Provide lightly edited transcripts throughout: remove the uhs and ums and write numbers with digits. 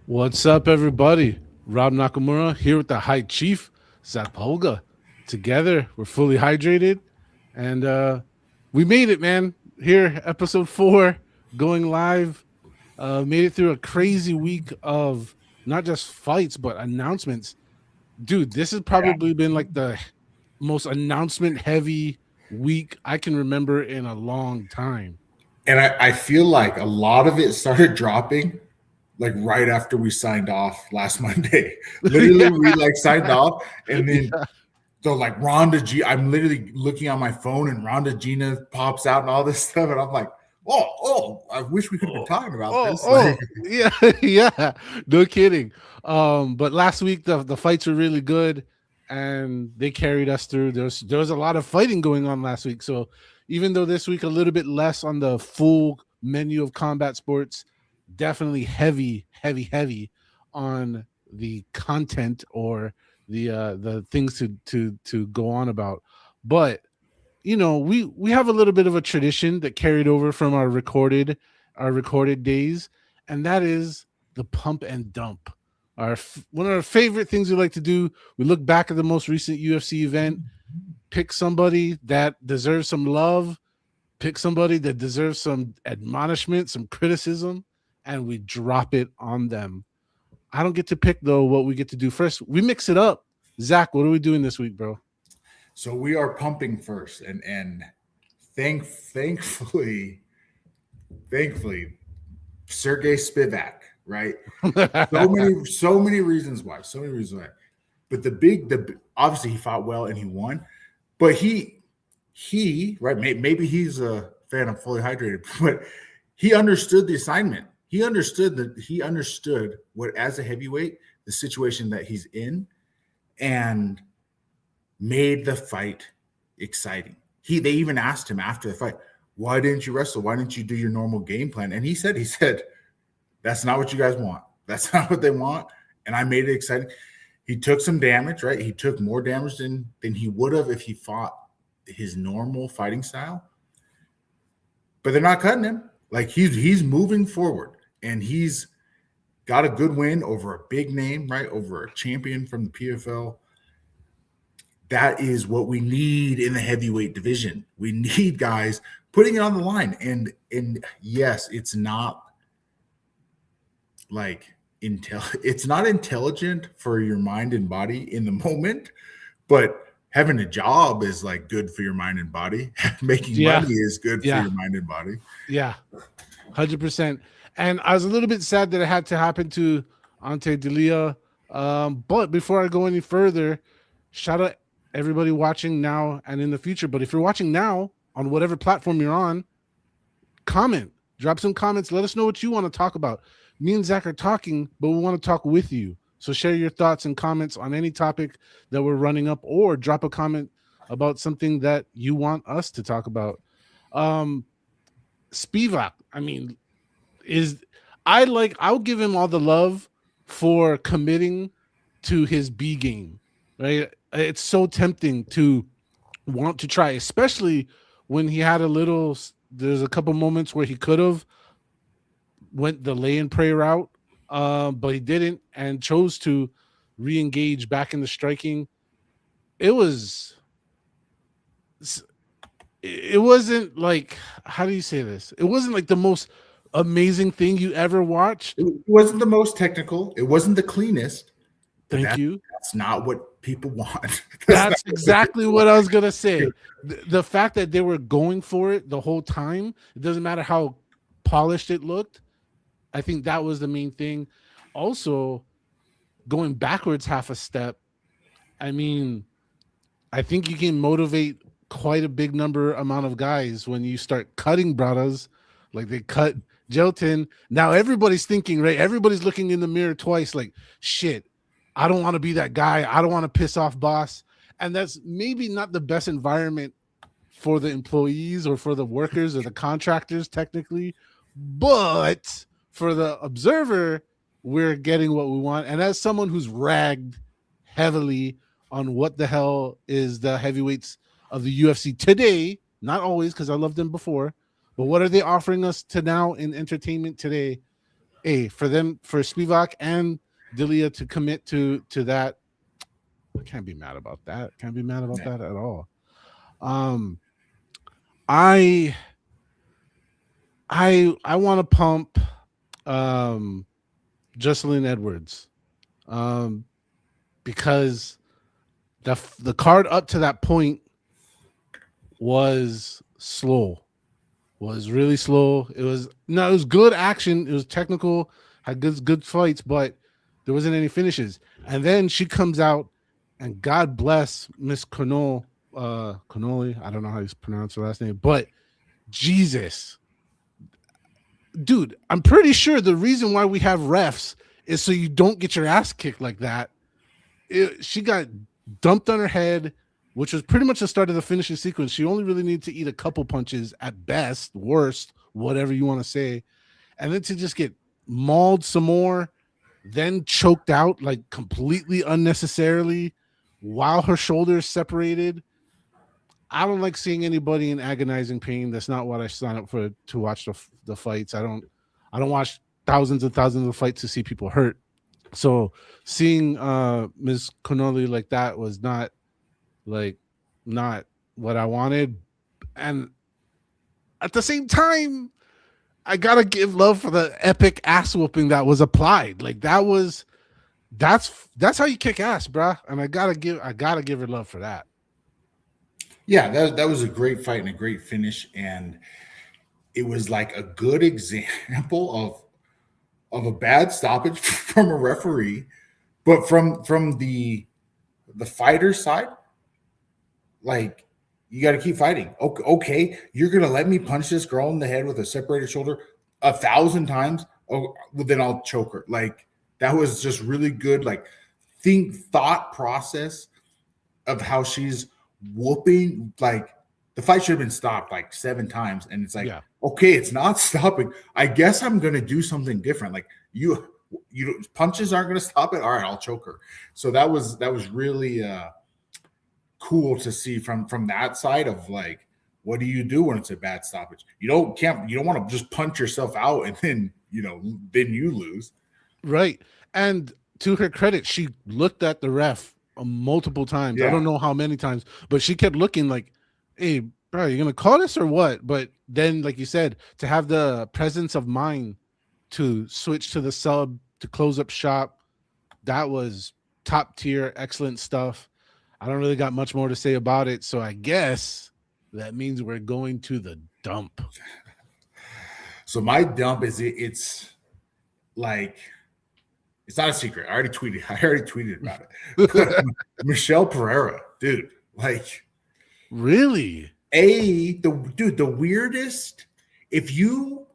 What's up, everybody? Rob Nakamura here with the High Chief, Zac Pauga. Together, we're fully hydrated, and we made it, man. Here, episode 4, going live. Made it through a crazy week of not just fights, but announcements. Dude, this has probably been like the most announcement heavy week I can remember in a long time. And I feel like a lot of it started dropping like right after we signed off last Monday. Yeah. Literally, we like signed off, and then Yeah. so like Rhonda G. I'm literally looking on my phone, and Rhonda Gina pops out and all this stuff, and I'm like, I wish we could have been Oh, talking about oh, this. Like, oh, yeah, yeah. No kidding. But last week the fights were really good and they carried us through. There was a lot of fighting going on last week. So even though this week a little bit less on the full menu of combat sports, definitely heavy, heavy, heavy on the content or the things to go on about. But we have a little bit of a tradition that carried over from our recorded days, and that is the pump and dump. One of our favorite things we like to do. We look back at the most recent UFC event, pick somebody that deserves some love, pick somebody that deserves some admonishment, some criticism, and we drop it on them. I don't get to pick though what we get to do first. We mix it up. Zach, what are we doing this week, bro? so we are pumping first, and thankfully, Sergey Spivak, right? So many reasons why. So many reasons why. But the obviously he fought well and he won, but he right maybe he's a fan of fully hydrated, but he understood the assignment. He understood what, as a heavyweight, the situation that he's in, and made the fight exciting. They even asked him after the fight, why didn't you wrestle? Why didn't you do your normal game plan? And he said, that's not what you guys want. That's not what they want. And I made it exciting. He took some damage, right? He took more damage than he would have if he fought his normal fighting style. But they're not cutting him. Like he's moving forward, and he's got a good win over a big name, right? Over a champion from the PFL. That is what we need in the heavyweight division. We need guys putting it on the line. And yes, it's not like it's not intelligent for your mind and body in the moment, but having a job is like good for your mind and body. Making Yeah, money is good for yeah, your mind and body. yeah. 100%. And I was a little bit sad that it had to happen to Ante Delia. But before I go any further, shout out everybody watching now and in the future. But if you're watching now on whatever platform you're on, comment, drop some comments. Let us know what you want to talk about. Me and Zach are talking, but we want to talk with you. So share your thoughts and comments on any topic that we're running up, or drop a comment about something that you want us to talk about. Um, Spivak, I mean, is I'll give him all the love for committing to his B game, right? It's so tempting to want to try, especially when he had there's a couple moments where he could have went the lay and pray route, but he didn't and chose to re-engage back in the striking. It was it wasn't like, how do you say this? It wasn't like the most amazing thing you ever watched. It wasn't the most technical. It wasn't the cleanest. But Thank you. that's not what people want. That's exactly what I was gonna say. The fact that they were going for it the whole time, it doesn't matter how polished it looked. I think that was the main thing. Also, going backwards half a step, I mean, I think you can motivate quite a big amount of guys when you start cutting brothers, like they cut Gelton. Now everybody's thinking, right? Everybody's looking in the mirror twice, like, shit, I don't want to be that guy. I don't want to piss off boss. And that's maybe not the best environment for the employees or for the workers or the contractors, technically. But for the observer, we're getting what we want. And as someone who's ragged heavily on what the hell is the heavyweights of the UFC today, not always, because I loved them before, but what are they offering us to now in entertainment today? for Spivak and D'Elia to commit to that, I can't be mad about that. Can't be mad about Yeah. that at all. Um, I I want to pump um Jocelyn Edwards um because the card up to that point was slow, was really slow. It was no, it was good action. It was technical, had good fights, but there wasn't any finishes. And then she comes out, and God bless Miss Connolly. I don't know how you pronounce her last name, but Jesus, dude, I'm pretty sure the reason why we have refs is so you don't get your ass kicked like that. She got dumped on her head, which was pretty much the start of the finishing sequence. She only really needed to eat a couple punches at best, worst, whatever you want to say, and then to just get mauled some more, then choked out like completely unnecessarily while her shoulders separated. I don't like seeing anybody in agonizing pain. That's not what I sign up for to watch the fights. I don't watch thousands and thousands of fights to see people hurt. So seeing Ms. Connolly like that was like not what I wanted. And at the same time, I gotta give love for the epic ass whooping that was applied. Like that's how you kick ass, bruh. And I gotta give her love for that. Yeah, that was a great fight and a great finish, and it was like a good example of a bad stoppage from a referee, but from the fighter side, like you got to keep fighting. Okay, you're gonna let me punch this girl in the head with a separated shoulder 1,000 times. Oh, well, then I'll choke her. Like that was just really good. Like thought process of how she's whooping. Like the fight should have been stopped like 7 times, and it's like, Yeah. okay, it's not stopping. I guess I'm gonna do something different. Like you punches aren't gonna stop it. All right, I'll choke her. So that was really cool to see from that side of like, what do you do when it's a bad stoppage? You don't want to just punch yourself out and then then you lose. Right. And to her credit, she looked at the ref multiple times. I don't Yeah. know how many times, but she kept looking like, hey, bro, you gonna call this or what? But then, like you said, to have the presence of mind to switch to the sub to close up shop, that was top tier, excellent stuff. I don't really got much more to say about it. So I guess that means we're going to the dump. So my dump it's like, it's not a secret. I already tweeted about it. Michelle Pereira, dude. Like Really? the weirdest. If you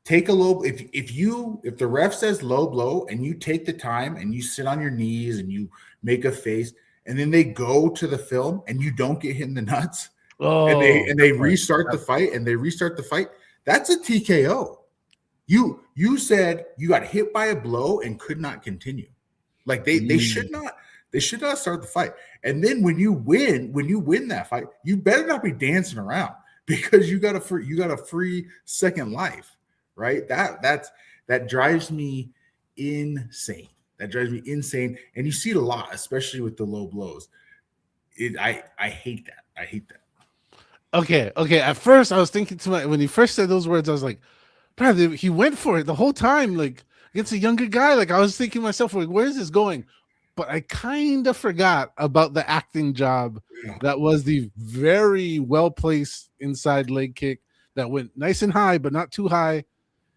take a low, if the ref says low blow and you take the time and you sit on your knees and you make a face, and then they go to the film and you don't get hit in the nuts, and Oh, they restart the fight and they restart the fight, that's a TKO. You said you got hit by a blow and could not continue. Like they should not start the fight. And then when you win that fight, you better not be dancing around, because you got a free second life, right? That drives me insane. That drives me insane. And you see it a lot, especially with the low blows. I hate that. I hate that. Okay. At first, I was thinking when he first said those words, I was like, bro, he went for it the whole time, like against a younger guy. Like I was thinking to myself, like, where's this going? But I kind of forgot about the acting job. Yeah. That was the very well placed inside leg kick that went nice and high, but not too high.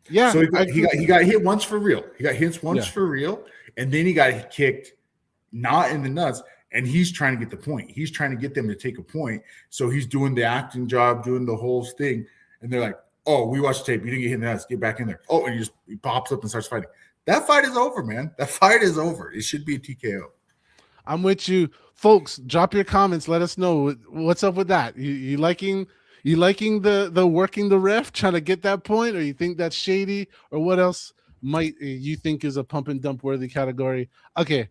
Yeah, So I he got hit once for real. He got hit once yeah, for real, and then he got kicked not in the nuts. And he's trying to get the point. He's trying to get them to take a point. So he's doing the acting job, doing the whole thing. And they're like, "Oh, we watched the tape. You didn't get hit in the nuts. Get back in there." Oh, and he pops up and starts fighting. That fight is over, man. That fight is over. It should be a TKO. I'm with you, folks. Drop your comments. Let us know what's up with that. You liking the working the ref, trying to get that point, or you think that's shady, or what else might you think is a pump and dump worthy category? Okay,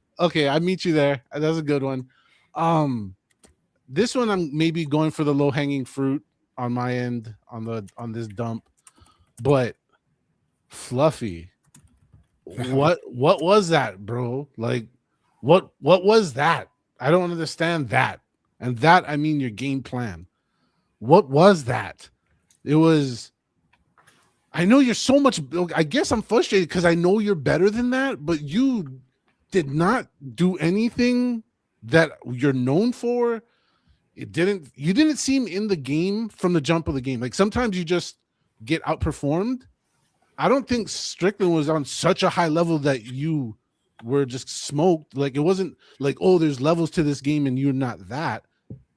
I meet you there. That's a good one. This one I'm maybe going for the low hanging fruit on my end on this dump, but Fluffy. What was that, bro? Like, what was that? I don't understand that. And that, I mean your game plan. What was that? It was. I know you're so much. I guess I'm frustrated because I know you're better than that, but you did not do anything that you're known for. It didn't. You didn't seem in the game from the jump of the game. Like sometimes you just get outperformed. I don't think Strickland was on such a high level that you were just smoked. Like it wasn't like, oh, there's levels to this game and you're not that.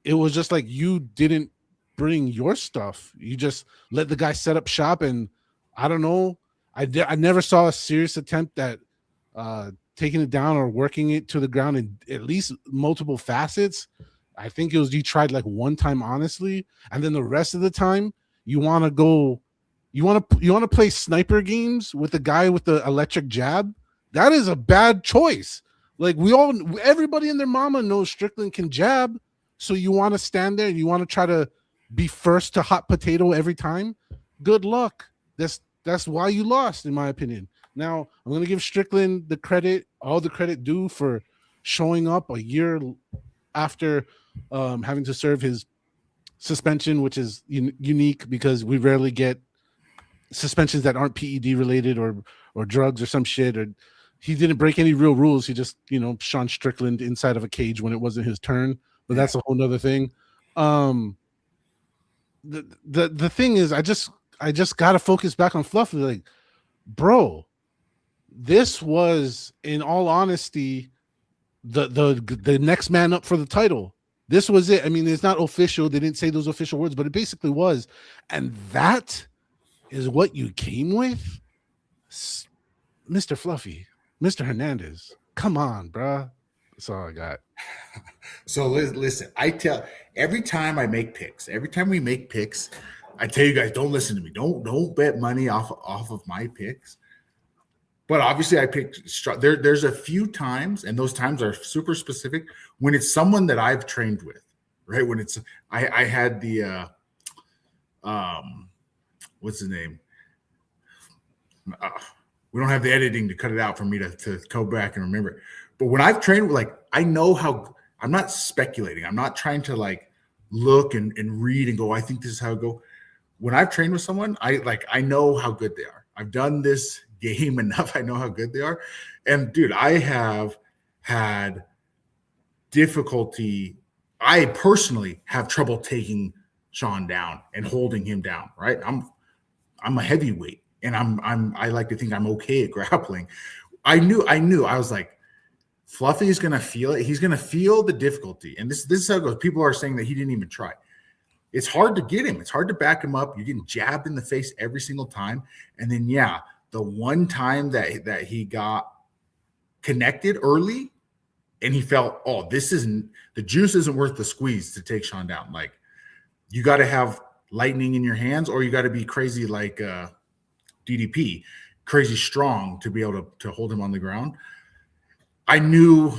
It was just like you didn't bring your stuff. You just let the guy set up shop, and I don't know. I never saw a serious attempt at taking it down or working it to the ground in at least multiple facets. I think it was you tried like one time honestly, and then the rest of the time you want to go, you want to play sniper games with the guy with the electric jab. That is a bad choice. Like everybody and their mama knows Strickland can jab, so you want to stand there and you want to try to be first to hot potato every time. Good luck. That's why you lost, in my opinion. Now I'm going to give Strickland the credit, all the credit due for showing up a year after having to serve his suspension, which is unique because we rarely get suspensions that aren't PED related or drugs or some shit. Or he didn't break any real rules. He just Sean Strickland inside of a cage when it wasn't his turn. But that's a whole nother thing. The thing is, I just gotta focus back on Fluffy. Like, bro, this was, in all honesty, the next man up for the title. This was it. I mean, it's not official. They didn't say those official words, but it basically was. And that is what you came with, Mr. Fluffy, Mr. Hernandez. Come on, bro. That's all I got. So listen, every time we make picks, I tell you guys, don't listen to me. Don't bet money off of my picks. But obviously, I picked. There's a few times, and those times are super specific when it's someone that I've trained with, right? When it's I had the what's his name? We don't have the editing to cut it out for me to go back and remember it. But when I've trained, like I know how. I'm not speculating. I'm not trying to like look and read and go, I think this is how it go. When I've trained with someone, I know how good they are. I've done this game enough. I know how good they are. And dude, I have had difficulty. I personally have trouble taking Sean down and holding him down, right? I'm a heavyweight and I like to think I'm okay at grappling. I knew I was like, Fluffy is going to feel it. He's going to feel the difficulty. And this is how it goes. People are saying that he didn't even try. It's hard to get him. It's hard to back him up. You're getting jabbed in the face every single time. And then, the one time that he got connected early and he felt, oh, the juice isn't worth the squeeze to take Sean down. Like, you got to have lightning in your hands, or you got to be crazy like DDP, crazy strong to be able to hold him on the ground. I knew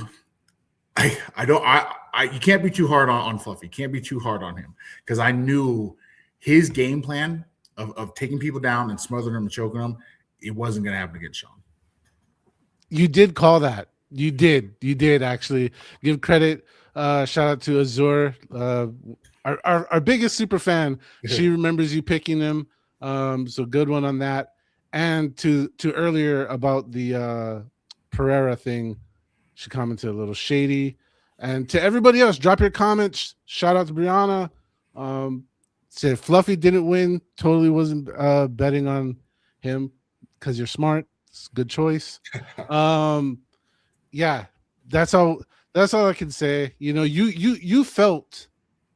you can't be too hard on Fluffy. You can't be too hard on him because I knew his game plan of taking people down and smothering them and choking them, it wasn't going to happen against Sean. You did call that. You did actually give credit. Shout out to Azur, our biggest super fan. She remembers you picking him. So good one on that. And to earlier about the Pereira thing, she commented a little shady. And to everybody else, drop your comments. Shout out to Brianna. Said Fluffy didn't win. Totally wasn't betting on him because you're smart. It's a good choice. Yeah, that's all I can say. You felt,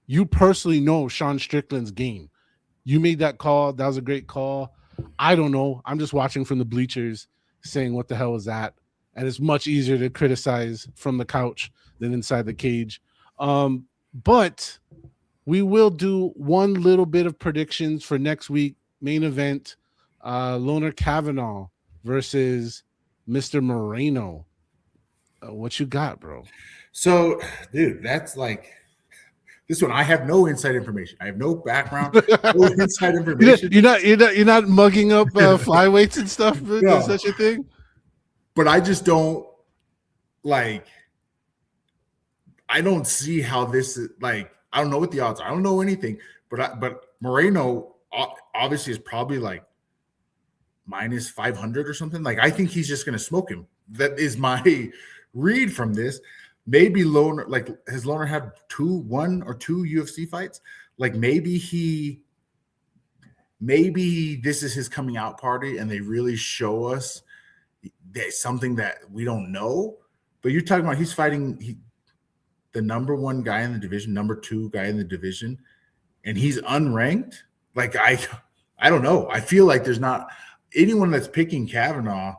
you personally know Sean Strickland's game. You made that call. That was a great call. I don't know. I'm just watching from the bleachers saying what the hell was that? And it's much easier to criticize from the couch than inside the cage. But we will do one little bit of predictions for next week. Main event, Loner Kavanaugh versus Mr. Moreno. What you got, bro? So, dude, This one, I have no inside information. I have no background, no inside information. You're not mugging up flyweights and stuff. No. There's such a thing. But I just don't like. I don't see how this is like. I don't know what the odds are. I don't know anything. But Moreno obviously is probably like minus 500 or something. Like I think he's just going to smoke him. That is my read from this. Maybe Loner, like has Loner had one or two UFC fights? Like maybe this is his coming out party and they really show us something that we don't know. But you're talking about he's fighting the number one guy in the division, number two guy in the division, and he's unranked. Like I don't know. I feel like there's not anyone that's picking Kavanaugh.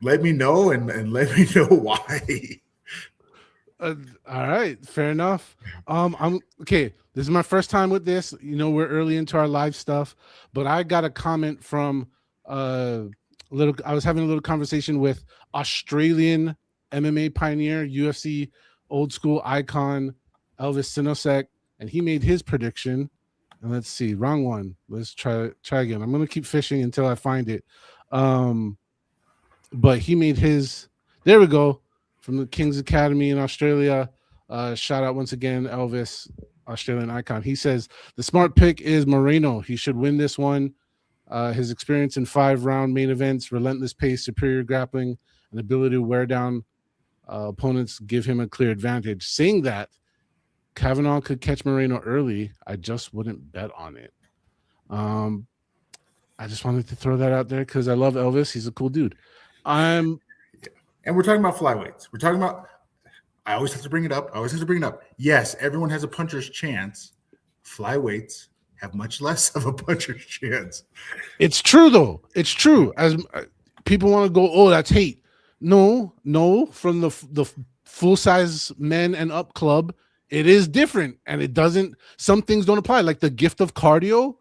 Let me know and let me know why. All right, fair enough. I'm okay. This is my first time with this. You know, we're early into our live stuff, but I got a comment from I was having a little conversation with Australian MMA pioneer, UFC old school icon Elvis Sinosek, and he made his prediction. And let's see, wrong one. Let's try again. I'm gonna keep fishing until I find it. But he made his. There we go. From the King's Academy in Australia. Shout out once again, Elvis, Australian icon. He says the smart pick is Moreno. He should win this one. His experience in 5-round main events, relentless pace, superior grappling, and ability to wear down opponents give him a clear advantage. Saying that Kavanaugh could catch Moreno early, I just wouldn't bet on it. I just wanted to throw that out there because I love Elvis. He's a cool dude. And we're talking about flyweights. We're talking about. I always have to bring it up. Yes, everyone has a puncher's chance. Flyweights have much less of a puncher's chance. It's true, though. It's true. As people want to go, oh, that's hate. No. From the full size men and up club, it is different, and it doesn't. Some things don't apply. Like the gift of cardio,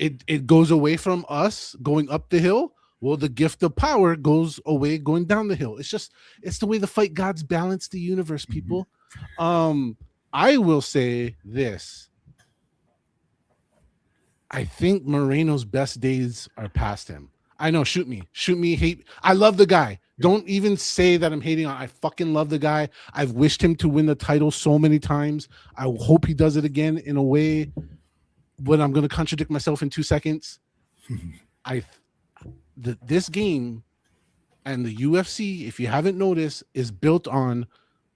it goes away from us going up the hill. Well, the gift of power goes away going down the hill. It's the way the fight gods balance the universe, people. Mm-hmm. I will say this. I think Moreno's best days are past him. I know, shoot me, hate. I love the guy. Don't even say that I'm hating on. I fucking love the guy. I've wished him to win the title so many times. I hope he does it again in a way, but I'm going to contradict myself in 2 seconds. This game and the UFC, if you haven't noticed, is built on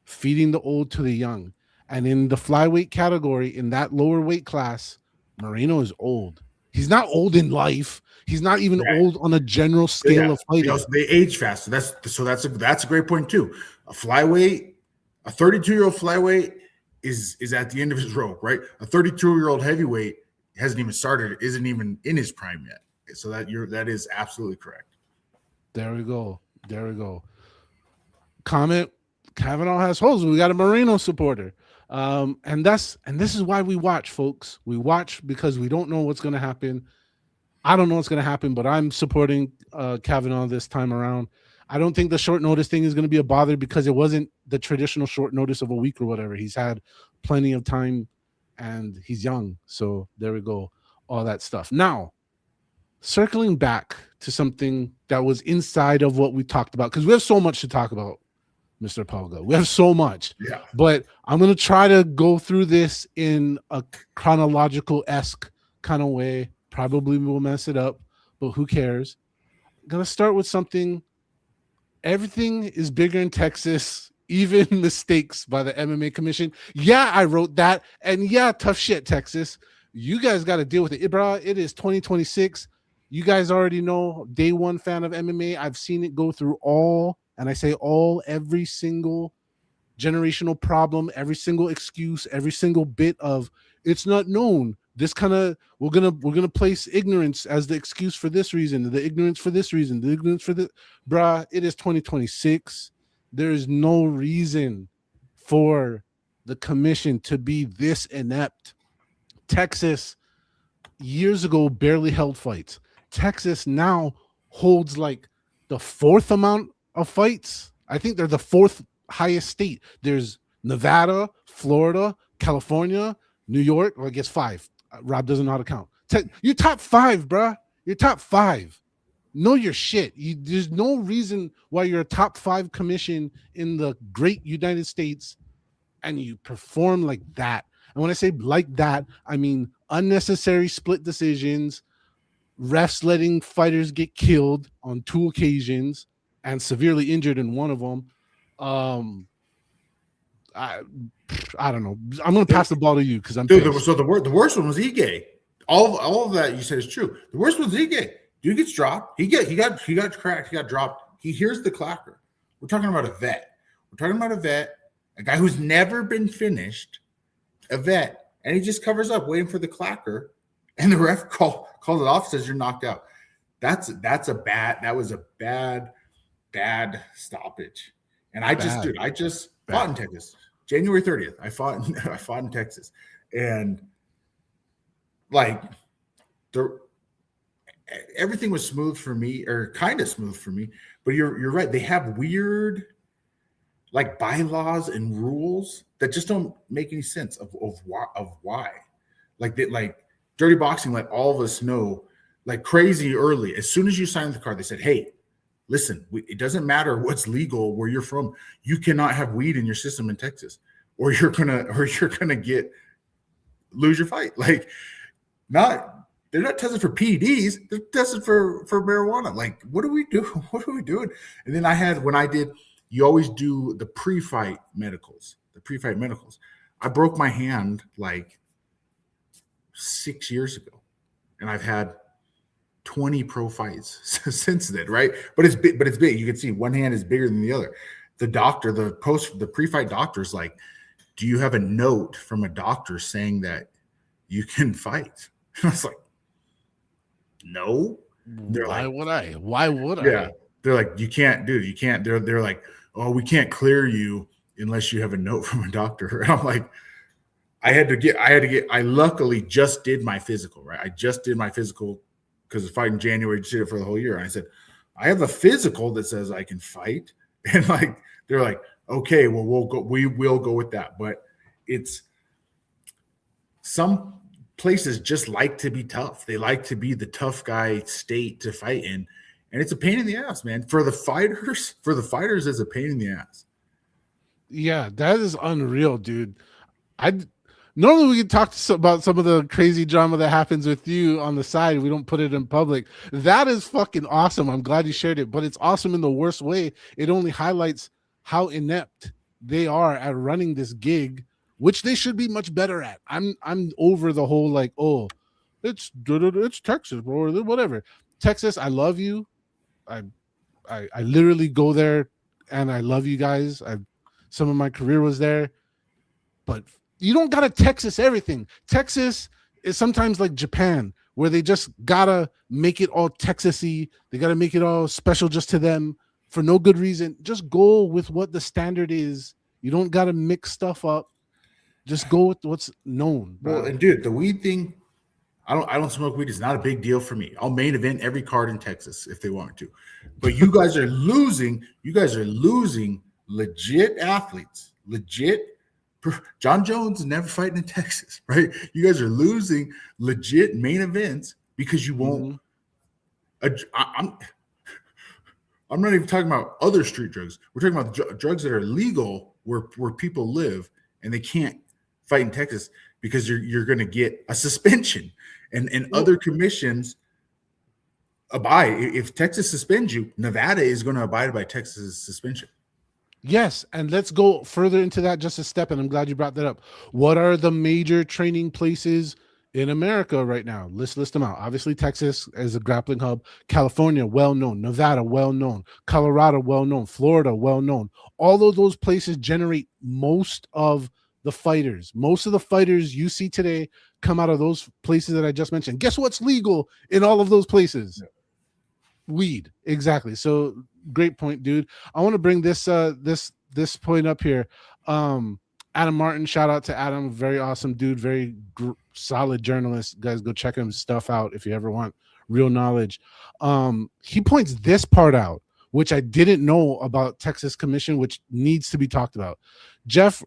feeding the old to the young. And in the flyweight category, in that lower weight class, Moreno is old. He's not old in life. He's not even old on a general scale of fighting. They age faster. That's a great point too. A 32-year-old flyweight is at the end of his rope, right? A 32-year-old heavyweight hasn't even started, isn't even in his prime yet. So that is absolutely correct. There we go. Comment: Kavanaugh has holes. We got a Moreno supporter. And this is why we watch, folks. We watch because we don't know what's going to happen. I don't know what's going to happen, but I'm supporting Kavanaugh this time around. I don't think the short notice thing is going to be a bother because it wasn't the traditional short notice of a week or whatever. He's had plenty of time and he's young. So there we go. All that stuff. Now, circling back to something that was inside of what we talked about, because we have so much to talk about, Mr. Pauga. We have so much. Yeah. But I'm going to try to go through this in a chronological-esque kind of way. Probably will mess it up, but who cares? I'm going to start with something. Everything is bigger in Texas, even mistakes by the MMA Commission. Yeah, I wrote that. And yeah, tough shit, Texas. You guys got to deal with it. Bro, it is 2026. You guys already know, day one fan of MMA. I've seen it go through all, and I say all, every single generational problem, every single excuse, every single bit of it's not known. This kind of we're gonna place ignorance as the excuse for this reason, the ignorance for this reason, the ignorance for this. Bruh, it is 2026. There is no reason for the commission to be this inept. Texas years ago barely held fights. Texas now holds like the fourth amount of fights. I think they're the fourth highest state. There's Nevada, Florida, California, New York. Well, I guess 5. Rob doesn't know how to count. You're top 5, bruh. You're top 5. Know your shit. There's no reason why you're a top 5 commission in the great United States and you perform like that. And when I say like that, I mean unnecessary split decisions, refs letting fighters get killed on 2 occasions and severely injured in one of them. I don't know. I'm gonna pass the ball to you because I'm pissed. So the worst one was Ige. All of that you said is true. The worst was Ige. Dude gets dropped. He got cracked. He got dropped. He hears the clacker. We're talking about a vet. A guy who's never been finished, a vet, and he just covers up, waiting for the clacker, and the ref calls it off, says you're knocked out. That was a bad stoppage. And I just fought in Texas, January 30th. I fought in Texas, and like everything was smooth for me, or kind of smooth for me. But you're right. They have weird like bylaws and rules that just don't make any sense of why. Like Dirty Boxing let all of us know like crazy early. As soon as you signed the card, they said, hey, listen, it doesn't matter what's legal where you're from. You cannot have weed in your system in Texas, or you're gonna lose your fight. Like, they're not tested for PEDs. They're tested for marijuana. Like, what do we do? What are we doing? And then you always do the pre-fight medicals. I broke my hand like 6 years ago, and I've had 20 pro fights since then, right? But it's big. You can see one hand is bigger than the other. The doctor, the pre-fight doctor's like, do you have a note from a doctor saying that you can fight? And I was like, no. Why would I? Yeah. They're like, you can't, dude. You can't. They're like, oh, we can't clear you unless you have a note from a doctor. And I'm like, I luckily just did my physical, right? I just did my physical because the fight in January, just did it for the whole year. And I said, I have a physical that says I can fight. And like, they're like, okay, well, we will go with that. But it's some places just like to be tough. They like to be the tough guy state to fight in. And it's a pain in the ass, man. For the fighters, it's a pain in the ass. Yeah, that is unreal, dude. Normally we could talk about some of the crazy drama that happens with you on the side. We don't put it in public. That is fucking awesome. I'm glad you shared it, but it's awesome in the worst way. It only highlights how inept they are at running this gig, which they should be much better at. I'm over the whole like, oh, it's Texas, bro, or whatever. Texas, I love you. I literally go there and I love you guys. Some of my career was there, but you don't gotta Texas everything. Texas is sometimes like Japan, where they just gotta make it all Texasy. They gotta make it all special just to them for no good reason. Just go with what the standard is. You don't gotta mix stuff up. Just go with what's known. Bro. Well, and dude, the weed thing, I don't smoke weed. It's not a big deal for me. I'll main event every card in Texas if they want me to. But you guys are losing. You guys are losing legit athletes. Legit. John Jones is never fighting in Texas, right? You guys are losing legit main events because you won't. I'm not even talking about other street drugs. We're talking about drugs that are legal where people live and they can't fight in Texas because you're going to get a suspension, and other commissions abide. If Texas suspends you, Nevada is going to abide by Texas's suspension. Yes, and let's go further into that just a step, and I'm glad you brought that up. What are the major training places in America right now? Let's list them out. Obviously, Texas is a grappling hub. California, well-known. Nevada, well-known. Colorado, well-known. Florida, well-known. All of those places generate most of the fighters. Most of the fighters you see today come out of those places that I just mentioned. Guess what's legal in all of those places? Yeah. Weed. Exactly. So great point, dude. I want to bring this point up here. Adam Martin, shout out to Adam. Very awesome dude. Very solid journalist. Guys, go check his stuff out if you ever want real knowledge. He points this part out, which I didn't know about Texas Commission, which needs to be talked about. Jeff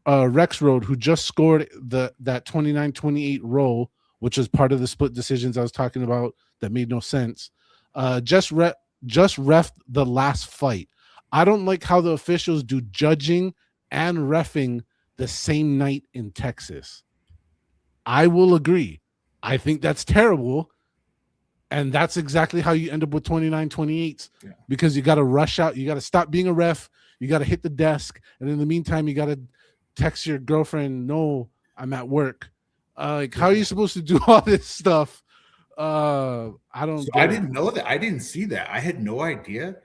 Rexroad, who just scored that 29-28 roll, which is part of the split decisions I was talking about that made no sense. Just ref the last fight. I don't like how the officials do judging and reffing the same night in Texas. I will agree. I think that's terrible. And that's exactly how you end up with 29-28s, because you got to rush out. You got to stop being a ref. You got to hit the desk. And in the meantime, you got to text your girlfriend, no, I'm at work. How are you supposed to do all this stuff? I don't. So I didn't know that. I didn't see that. I had no idea.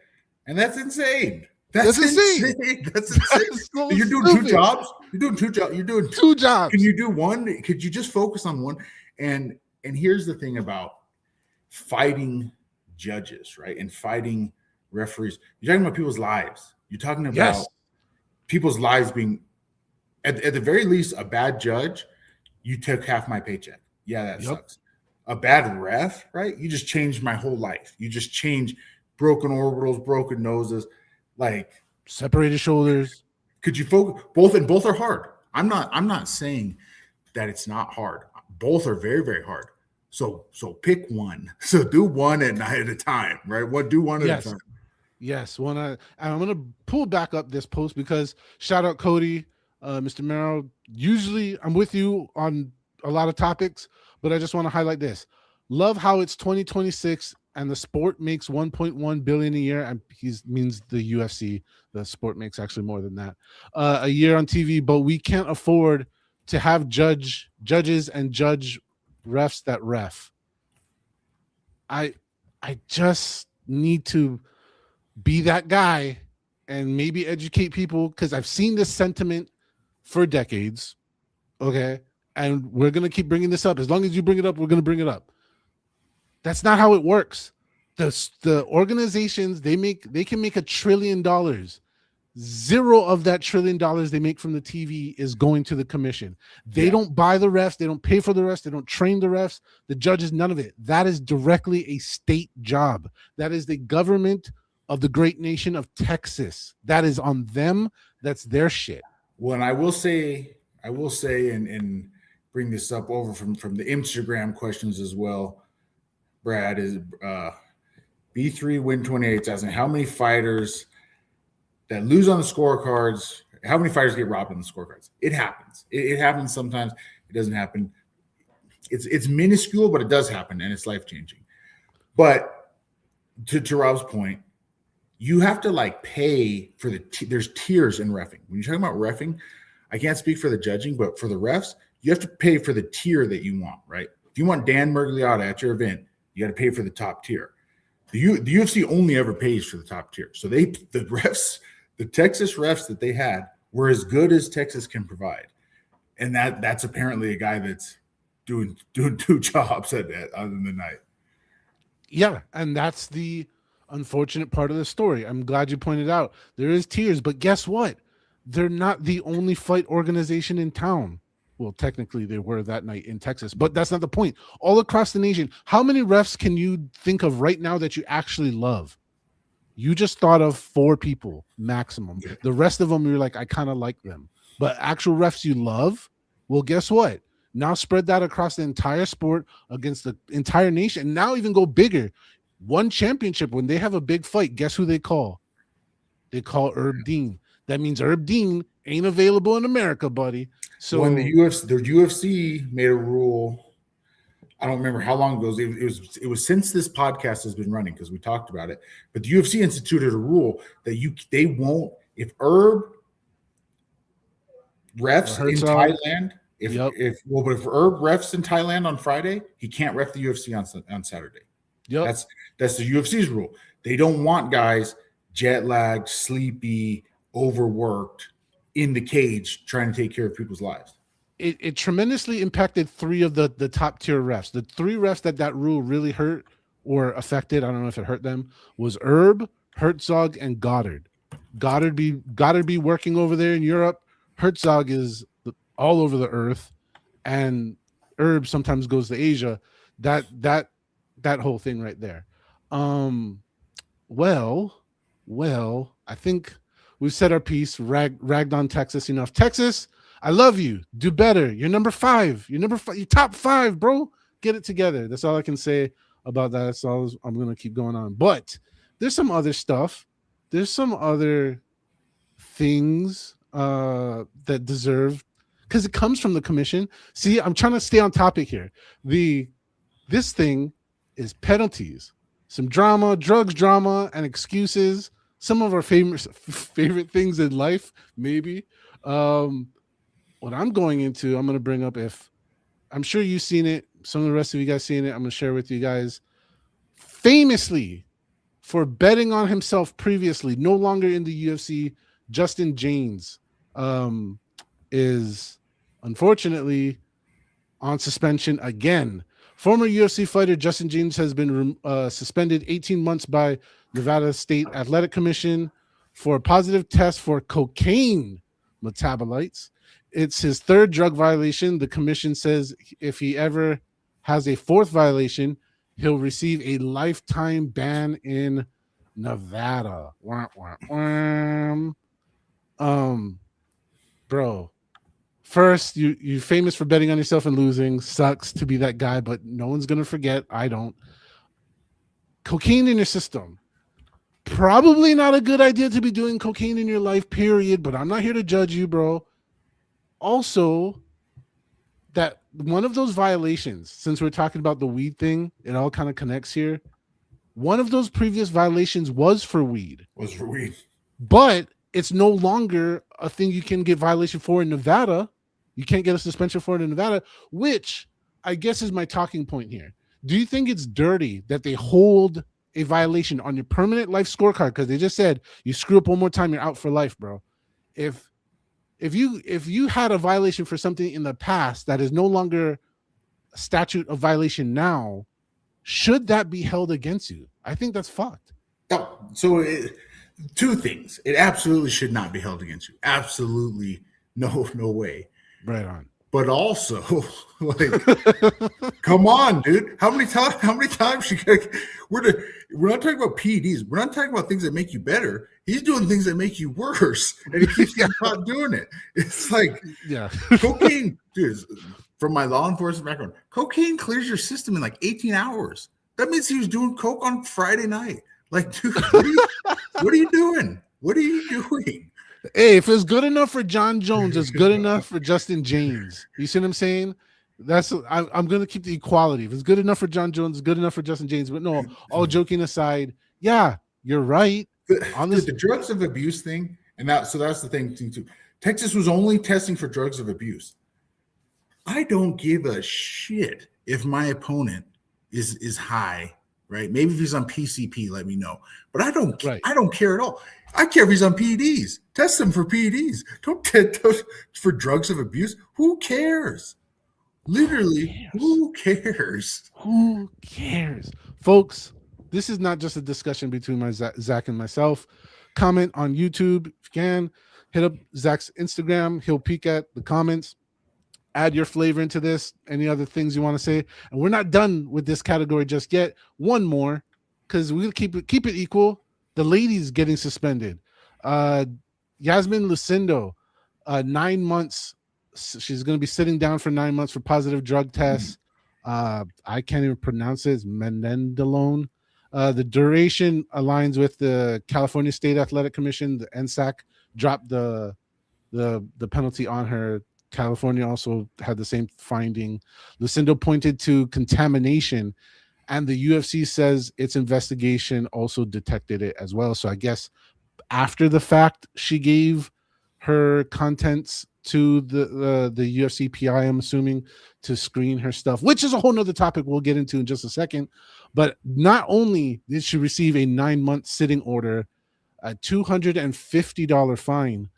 And that's insane. That's insane. That's insane. So you're doing stupid. 2 jobs. You're doing 2 jobs. You're doing 2 jobs. Can you do one? Could you just focus on one? And here's the thing about fighting judges, right? And fighting referees. You're talking about people's lives. You're talking about people's lives being, at the very least, a bad judge. You took half my paycheck. Yeah, that sucks. A bad ref, right? You just changed my whole life. You just changed broken orbitals, broken noses, like separated shoulders. Could you focus? Both are hard. I'm not saying that it's not hard. Both are very, very hard. So pick one. So do one at a time, right? Do one at a time. Yes, I'm gonna pull back up this post because shout out Cody, Mr. Merrill. Usually I'm with you on a lot of topics, but I just want to highlight this. Love how it's 2026 and the sport makes 1.1 billion a year, and he means the UFC. The sport makes actually more than that a year on TV, but we can't afford to have judges and judge refs that ref. I just need to be that guy and maybe educate people, because I've seen this sentiment for decades. Okay. And we're going to keep bringing this up. As long as you bring it up, we're going to bring it up. That's not how it works. The organizations, they can make $1 trillion. 0 of that $1 trillion they make from the TV is going to the commission. They don't buy the refs. They don't pay for the refs. They don't train the refs, the judges, none of it. That is directly a state job. That is the government of the great nation of Texas. That is on them. That's their shit. Well, and I will say, and bring this up over from the Instagram questions as well. Brad is B3 Win 28 asking how many fighters that lose on the scorecards, how many fighters get robbed on the scorecards? It happens. It happens sometimes. It doesn't happen. It's minuscule, but it does happen, and it's life-changing. But to Rob's point, you have to pay for there's tiers in reffing. When you're talking about reffing, I can't speak for the judging, but for the refs, you have to pay for the tier that you want, right? If you want Dan Mergliotta at your event, you got to pay for the top tier. The UFC only ever pays for the top tier. So the Texas refs that they had were as good as Texas can provide. And that's apparently a guy that's doing 2 jobs on the night. Yeah, and that's the unfortunate part of the story. I'm glad you pointed out there is tiers, but guess what? They're not the only fight organization in town. Well, technically they were that night in Texas, but that's not the point. All across the nation, how many refs can you think of right now that you actually love? You just thought of 4 people maximum. The rest of them, you're like, I kind of like them. But actual refs you love, well, guess what? Now spread that across the entire sport, against the entire nation, and now even go bigger. One championship, when they have a big fight, guess who they call? They call Herb Dean. That means Herb Dean ain't available in America, buddy. So when the UFC made a rule, I don't remember how long ago it was since this podcast has been running, because we talked about it. But the UFC instituted a rule that they won't, if Herb refs in Thailand, if Herb refs in Thailand on Friday, he can't ref the UFC on Saturday. Yep. That's the UFC's rule. They don't want guys jet lagged, sleepy, overworked in the cage trying to take care of people's lives. It tremendously impacted 3 of the top tier refs. The 3 refs that rule really hurt or affected, I don't know if it hurt them, was Herb, Herzog, and Goddard. Goddard be working over there in Europe. Herzog is all over the earth, and Herb sometimes goes to Asia. That whole thing right there. Well, I think We've said our piece, ragged on Texas enough. Texas, I love you. Do better. You're number 5. You're number 5. You're top 5, bro. Get it together. That's all I can say about that. That's all I'm going to keep going on. But there's some other stuff. There's some other things that deserve, because it comes from the commission. See, I'm trying to stay on topic here. This thing is penalties, some drama, drugs, drama, and excuses. Some of our favorite things in life, maybe. What I'm going into, I'm going to bring up, if I'm sure you've seen it, some of the rest of you guys seen it, I'm going to share with you guys. Famously, for betting on himself previously, no longer in the UFC, Justin James is unfortunately on suspension again. Former UFC fighter Justin James has been suspended 18 months by Nevada State Athletic Commission for a positive test for cocaine metabolites. It's his 3rd drug violation. The commission says if he ever has a 4th violation, he'll receive a lifetime ban in Nevada. Wah, wah, wah. Bro, first, you're famous for betting on yourself and losing. Sucks to be that guy, but no one's gonna forget. I don't. Cocaine in your system. Probably not a good idea to be doing cocaine in your life, period. But I'm not here to judge you, bro. Also, that one of those violations, since we're talking about the weed thing, it all kind of connects here. One of those previous violations was for weed. But it's no longer a thing you can get violation for in Nevada. You can't get a suspension for it in Nevada, which I guess is my talking point here. Do you think it's dirty that they hold a violation on your permanent life scorecard? Because they just said you screw up one more time, you're out for life, bro. If you had a violation for something in the past that is no longer a statute of violation now, should that be held against you? I think that's fucked. Oh, so 2 things. It absolutely should not be held against you. Absolutely no way. Right on. But also, like, come on, dude. How many times we're not talking about PEDs. We're not talking about things that make you better. He's doing things that make you worse, and he keeps not doing it. It's like, yeah, cocaine, dude. From my law enforcement background, cocaine clears your system in like 18 hours. That means he was doing coke on Friday night. Like, dude, what are you doing? What are you doing? Hey, if it's good enough for John Jones, it's good enough for Justin James. You see what I'm saying? I'm going to keep the equality. If it's good enough for John Jones, it's good enough for Justin James. But no, all joking aside, yeah, you're right. The drugs of abuse thing, and that's the thing too. Texas was only testing for drugs of abuse. I don't give a shit if my opponent is high, right? Maybe if he's on PCP, let me know. But I don't care at all. I care if he's on PEDs. Test him for PEDs. Don't test for drugs of abuse. Who cares? Literally, who cares? Who cares? Folks, this is not just a discussion between Zach and myself. Comment on YouTube if you can. Hit up Zach's Instagram. He'll peek at the comments. Add your flavor into this. Any other things you want to say? And we're not done with this category just yet. One more, because we'll keep it equal. The ladies getting suspended. Yasmin Lucindo, 9 months. She's going to be sitting down for 9 months for positive drug tests. I can't even pronounce it. It's Menendalone. The duration aligns with the California State Athletic Commission. The NSAC dropped the penalty on her. California also had the same finding. Lucindo pointed to contamination, and the UFC says its investigation also detected it as well. So I guess after the fact, she gave her contents to the UFC PI, I'm assuming, to screen her stuff, which is a whole nother topic we'll get into in just a second. But not only did she receive a 9-month sitting order, a $250 fine,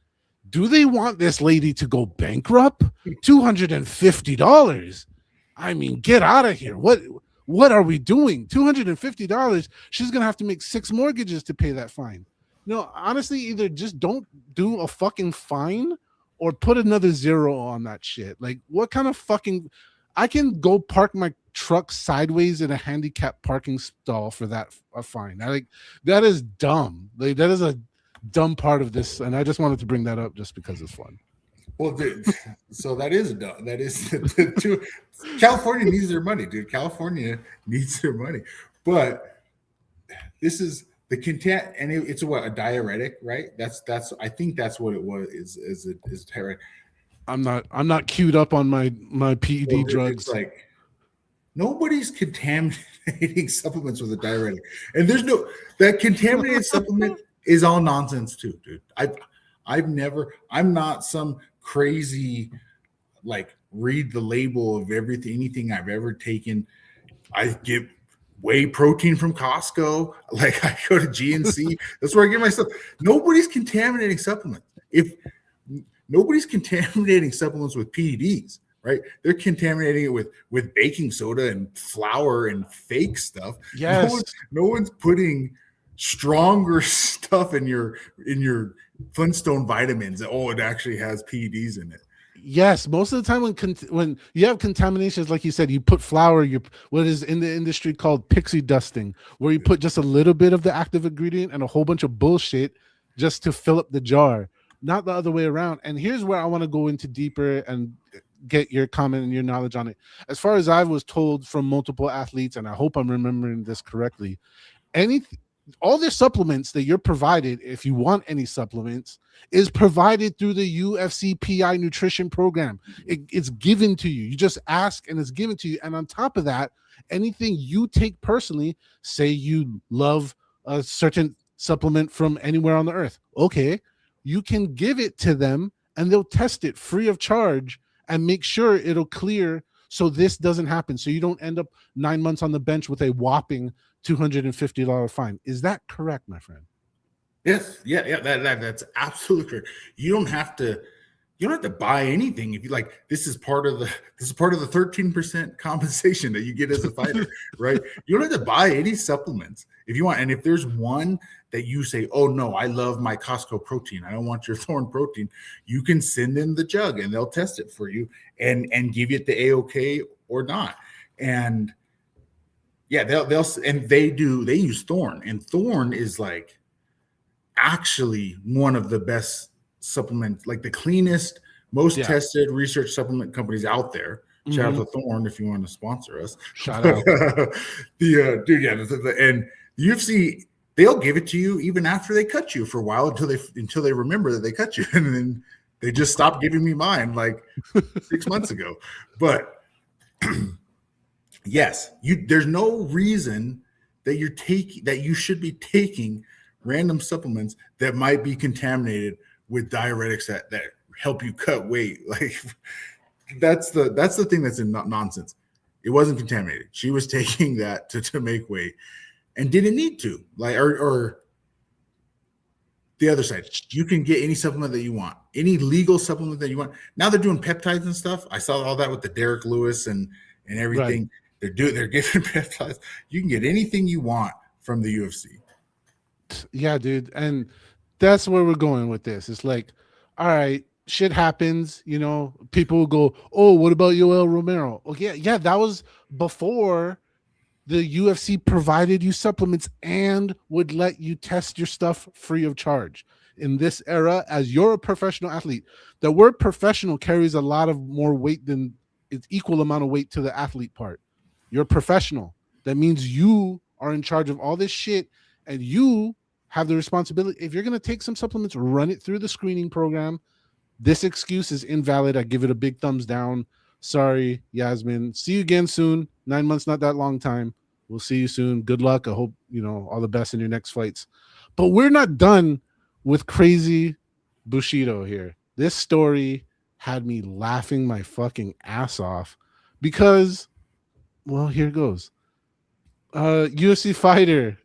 do they want this lady to go bankrupt? $250. I mean, get out of here. What are we doing? $250. She's going to have to make 6 mortgages to pay that fine. No, honestly, either just don't do a fucking fine or put another 0 on that shit. Like, what kind of fucking... I can go park my truck sideways in a handicapped parking stall for that fine. That is dumb. Like, dumb part of this, and I just wanted to bring that up just because it's fun. Well, dude, so that is the two. California needs their money, dude. California needs their money, but this is the content, and it's what, a diuretic, right? That's I think that's what it was. Is diuretic. I'm not queued up on my PED Well, drugs. it's like nobody's contaminating supplements with a diuretic, and there's no that contaminated supplement is all nonsense too, dude. I'm not some crazy like read the label of anything I've ever taken. I get whey protein from Costco. Like I go to GNC. That's where I get my stuff. Nobody's contaminating supplements. If nobody's contaminating supplements with PEDs, right? They're contaminating it with baking soda and flour and fake stuff. Yes. No one's putting stronger stuff in your Flintstone vitamins. Oh, it actually has PEDs in it. Yes, most of the time when you have contaminations, like you said, you put flour, what is in the industry called pixie dusting, where you put just a little bit of the active ingredient and a whole bunch of bullshit just to fill up the jar, not the other way around. And here's where I want to go into deeper and get your comment and your knowledge on it. As far as I was told from multiple athletes, and I hope I'm remembering this correctly, all the supplements that you're provided, if you want any supplements, is provided through the UFC PI nutrition program. It's given to you. You just ask and it's given to you. And on top of that, anything you take personally, say you love a certain supplement from anywhere on the earth, okay, you can give it to them and they'll test it free of charge and make sure it'll clear so this doesn't happen. So you don't end up 9 months on the bench with a whopping $250 fine. Is that correct, my friend? Yes, yeah, that's absolutely correct. You don't have to buy anything if you like. This is part of the 13% compensation that you get as a fighter, right? You don't have to buy any supplements if you want. And if there's one that you say, oh no, I love my Costco protein, I don't want your Thorne protein, you can send them the jug and they'll test it for you and give you the A-OK or not. And yeah, they use Thorne, and Thorne is like actually one of the best supplements, like the cleanest, most tested research supplement companies out there. Shout out to Thorne if you want to sponsor us. Shout out. And the UFC, they'll give it to you even after they cut you for a while until they remember that they cut you, and then they just stopped giving me mine like 6 months ago. But yes, there's no reason that you should be taking random supplements that might be contaminated with diuretics that help you cut weight. Like that's the thing that's in nonsense. It wasn't contaminated. She was taking that to make weight and didn't need to. Like or the other side, you can get any supplement that you want, any legal supplement that you want. Now they're doing peptides and stuff. I saw all that with the Derek Lewis and everything. Right. They're giving peptides. You can get anything you want from the UFC. Yeah, dude. And that's where we're going with this. It's like, all right, shit happens, people will go, oh, what about Yoel Romero? Okay, yeah, that was before the UFC provided you supplements and would let you test your stuff free of charge. In this era, as you're a professional athlete, the word professional carries a lot of more weight than it's equal amount of weight to the athlete part. You're a professional. That means you are in charge of all this shit and you have the responsibility. If you're going to take some supplements, run it through the screening program. This excuse is invalid. I give it a big thumbs down. Sorry, Yasmin. See you again soon. 9 months, not that long time. We'll see you soon. Good luck. I hope, all the best in your next fights. But we're not done with crazy Bushido here. This story had me laughing my fucking ass off because, well, here goes. UFC fighter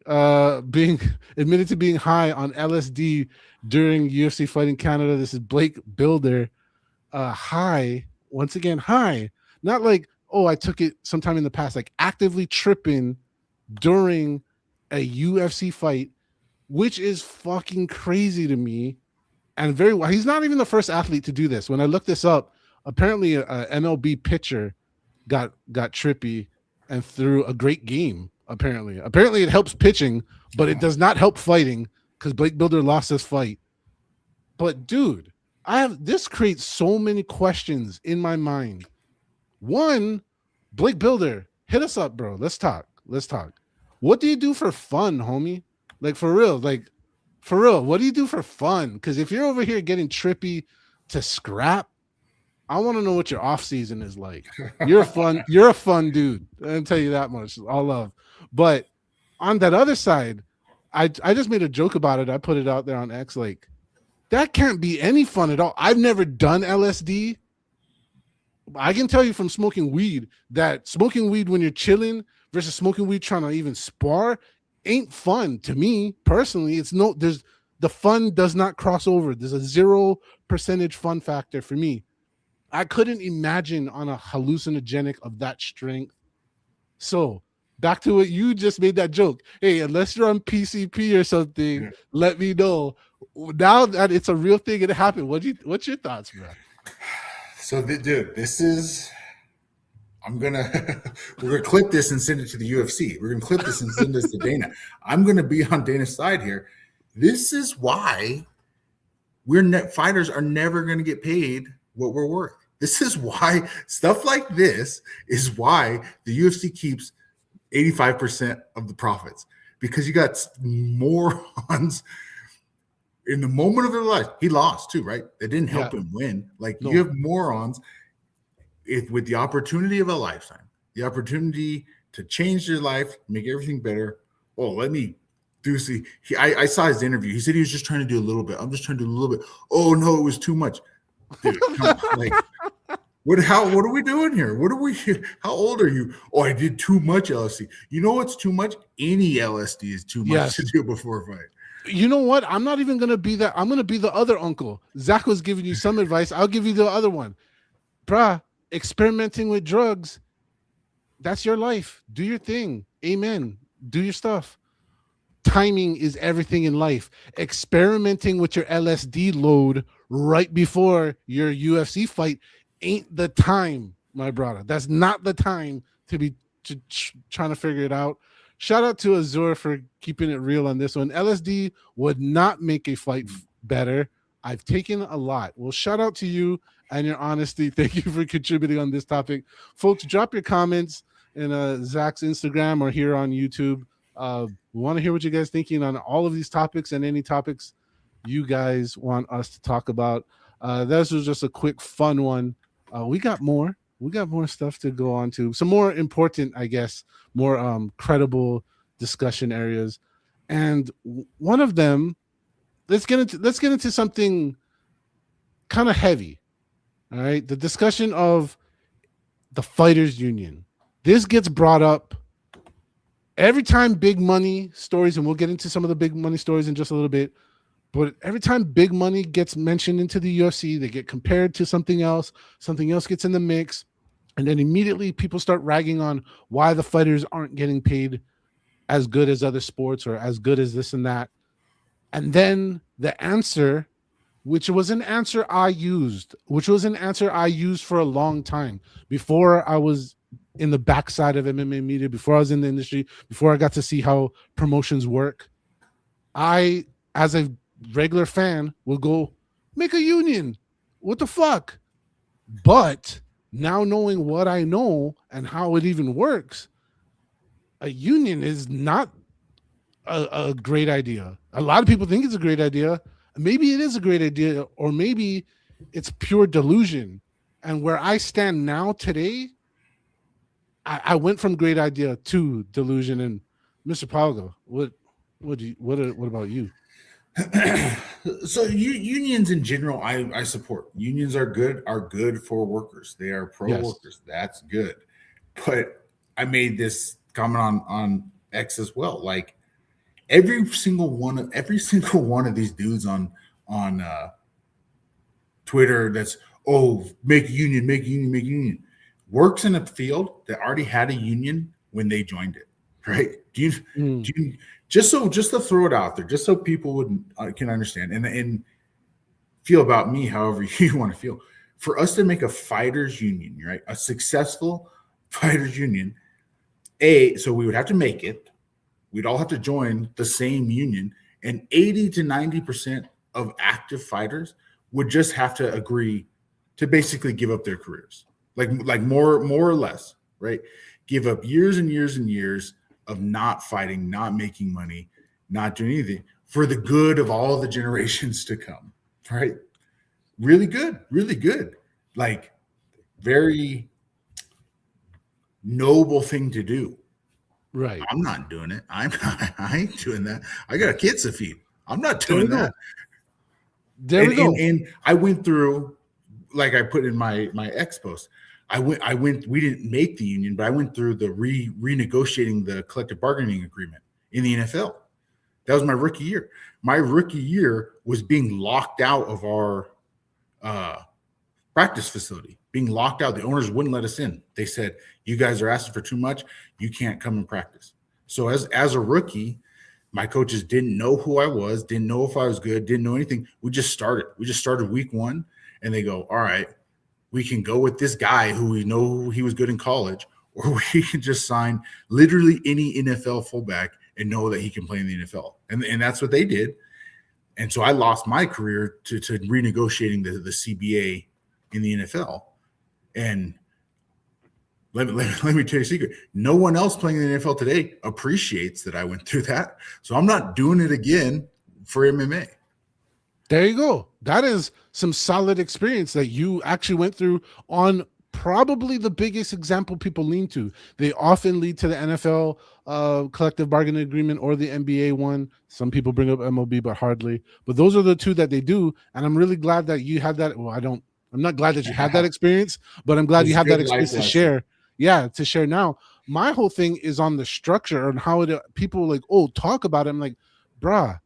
being admitted to being high on LSD during UFC Fight in Canada. This is Blake Builder. High, once again, high. Not like, oh, I took it sometime in the past, like actively tripping during a UFC fight, which is fucking crazy to me. And he's not even the first athlete to do this. When I looked this up, apparently a MLB pitcher got trippy and threw a great game. Apparently it helps pitching, but it does not help fighting. because Blake Builder lost this fight. But dude, this creates so many questions in my mind. One, Blake Builder, hit us up, bro. Let's talk. What do you do for fun, homie? Like for real, what do you do for fun? Because if you're over here getting trippy to scrap, I want to know what your off season is like. You're a fun dude. I'll tell you that much. All love. But on that other side, I just made a joke about it. I put it out there on X. Like, that can't be any fun at all. I've never done LSD. I can tell you from smoking weed that smoking weed when you're chilling versus smoking weed trying to even spar ain't fun to me personally. The fun does not cross over. There's a 0% fun factor for me. I couldn't imagine on a hallucinogenic of that strength. So back to what you just made that joke. Hey, unless you're on PCP or something, let me know. Now that it's a real thing, it happened. What's your thoughts, bro? So, dude, this is. we're gonna clip this and send it to the UFC. We're gonna clip this and send this to Dana. I'm gonna be on Dana's side here. This is why fighters are never gonna get paid what we're worth. This is why stuff like this is why the UFC keeps 85% of the profits, because you got morons in the moment of their life. He lost too, right? That didn't help him win. Like, no. You have morons with the opportunity of a lifetime, the opportunity to change their life, make everything better. Oh, let me do see. I saw his interview. He said he was just trying to do a little bit. I'm just trying to do a little bit. Oh no, it was too much. Dude, like, what are we doing here? How old are you? Oh, I did too much LSD. You know what's too much? Any LSD is too much to do before a fight. You know what? I'm not even going to be that. I'm going to be the other uncle. Zach was giving you some advice. I'll give you the other one. Bruh, experimenting with drugs, that's your life. Do your thing. Amen. Do your stuff. Timing is everything in life. Experimenting with your LSD load right before your UFC fight ain't the time, my brother. That's not the time to be trying to figure it out. Shout out to Azur for keeping it real on this one. LSD would not make a fight better. I've taken a lot. Well, shout out to you and your honesty. Thank you for contributing on this topic. Folks, drop your comments in Zach's Instagram or here on YouTube. We want to hear what you guys thinking on all of these topics and any topics you guys want us to talk about. This was just a quick fun one. We got more stuff to go on to. Some more important, I guess, more credible discussion areas. And one of them, let's get into something kind of heavy. All right. The discussion of the fighters union. This gets brought up every time big money stories, and we'll get into some of the big money stories in just a little bit. But every time big money gets mentioned into the UFC, they get compared to something else gets in the mix. And then immediately people start ragging on why the fighters aren't getting paid as good as other sports or as good as this and that. And then the answer, which was an answer I used for a long time before I was in the backside of MMA media, before I was in the industry, before I got to see how promotions work. I, as a regular fan, will go, make a union. What the fuck? But now knowing what I know and how it even works, a union is not a great idea. A lot of people think it's a great idea. Maybe it is a great idea, or maybe it's pure delusion. And where I stand now today, I went from great idea to delusion. And Mr. Pauga, what about you? So unions in general, I support. Unions are good for workers. They are pro workers. That's good. But I made this comment on X as well. Like every single one of these dudes on Twitter that's make a union works in a field that already had a union when they joined it, right? Do you just to throw it out there, just so people can understand and feel about me however you want to feel. For us to make a fighters union, right? A successful fighters union, so we would have to make it. We'd all have to join the same union, And 80 to 90% of active fighters would just have to agree to basically give up their careers, like more or less, right? Give up years and years and years of not fighting, not making money, not doing anything for the good of all the generations to come, right? Really good, really good. Like, very noble thing to do. Right. I'm not doing it. I ain't doing that. I got kids to feed. I'm not There we doing that. go. There we go. And I went through, like I put in my X post, I went, we didn't make the union, but I went through the renegotiating the collective bargaining agreement in the NFL. That was my rookie year. My rookie year was being locked out of our practice facility, being locked out. The owners wouldn't let us in. They said, you guys are asking for too much. You can't come and practice. So as a rookie, my coaches didn't know who I was, didn't know if I was good, didn't know anything. We just started week 1, and they go, all right, we can go with this guy who we know he was good in college, or we can just sign literally any NFL fullback and know that he can play in the NFL. And that's what they did. And so I lost my career to renegotiating the CBA in the NFL. And let me tell you a secret. No one else playing in the NFL today appreciates that I went through that. So I'm not doing it again for MMA. There you go. That is some solid experience that you actually went through on probably the biggest example people lean to. They often lead to the NFL collective bargaining agreement or the NBA one. Some people bring up MLB, but hardly. But those are the two that they do. And I'm really glad that you had that. Well, I'm not glad that you had that experience, but I'm glad you have that experience to share. Yeah, to share now. My whole thing is on the structure and how people like, talk about it. I'm like, bruh,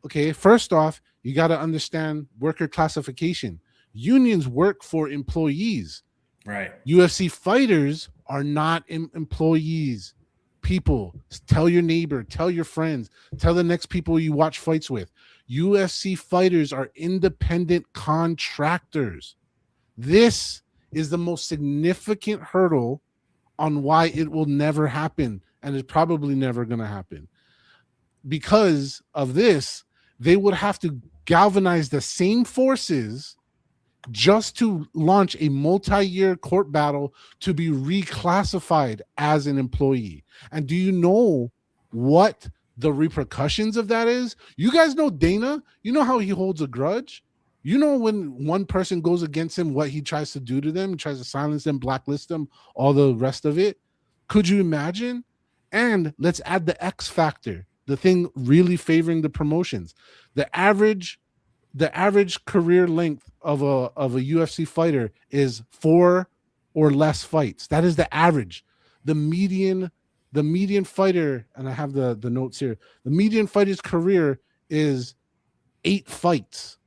okay, first off, you got to understand worker classification. Unions work for employees. Right. UFC fighters are not employees. People, tell your neighbor, tell your friends, tell the next people you watch fights with. UFC fighters are independent contractors. This is the most significant hurdle on why it will never happen, and it's probably never going to happen. Because of this, they would have to galvanize the same forces just to launch a multi-year court battle to be reclassified as an employee. And do you know what the repercussions of that is? You guys know Dana. You know how he holds a grudge. You know when one person goes against him, what he tries to do to them, he tries to silence them, blacklist them, all the rest of it. Could you imagine? And let's add the X factor, the thing really favoring the promotions. The average career length of a UFC fighter is 4 or less fights. That is the average. The median fighter, and I have the notes here, the median fighter's career is 8 fights.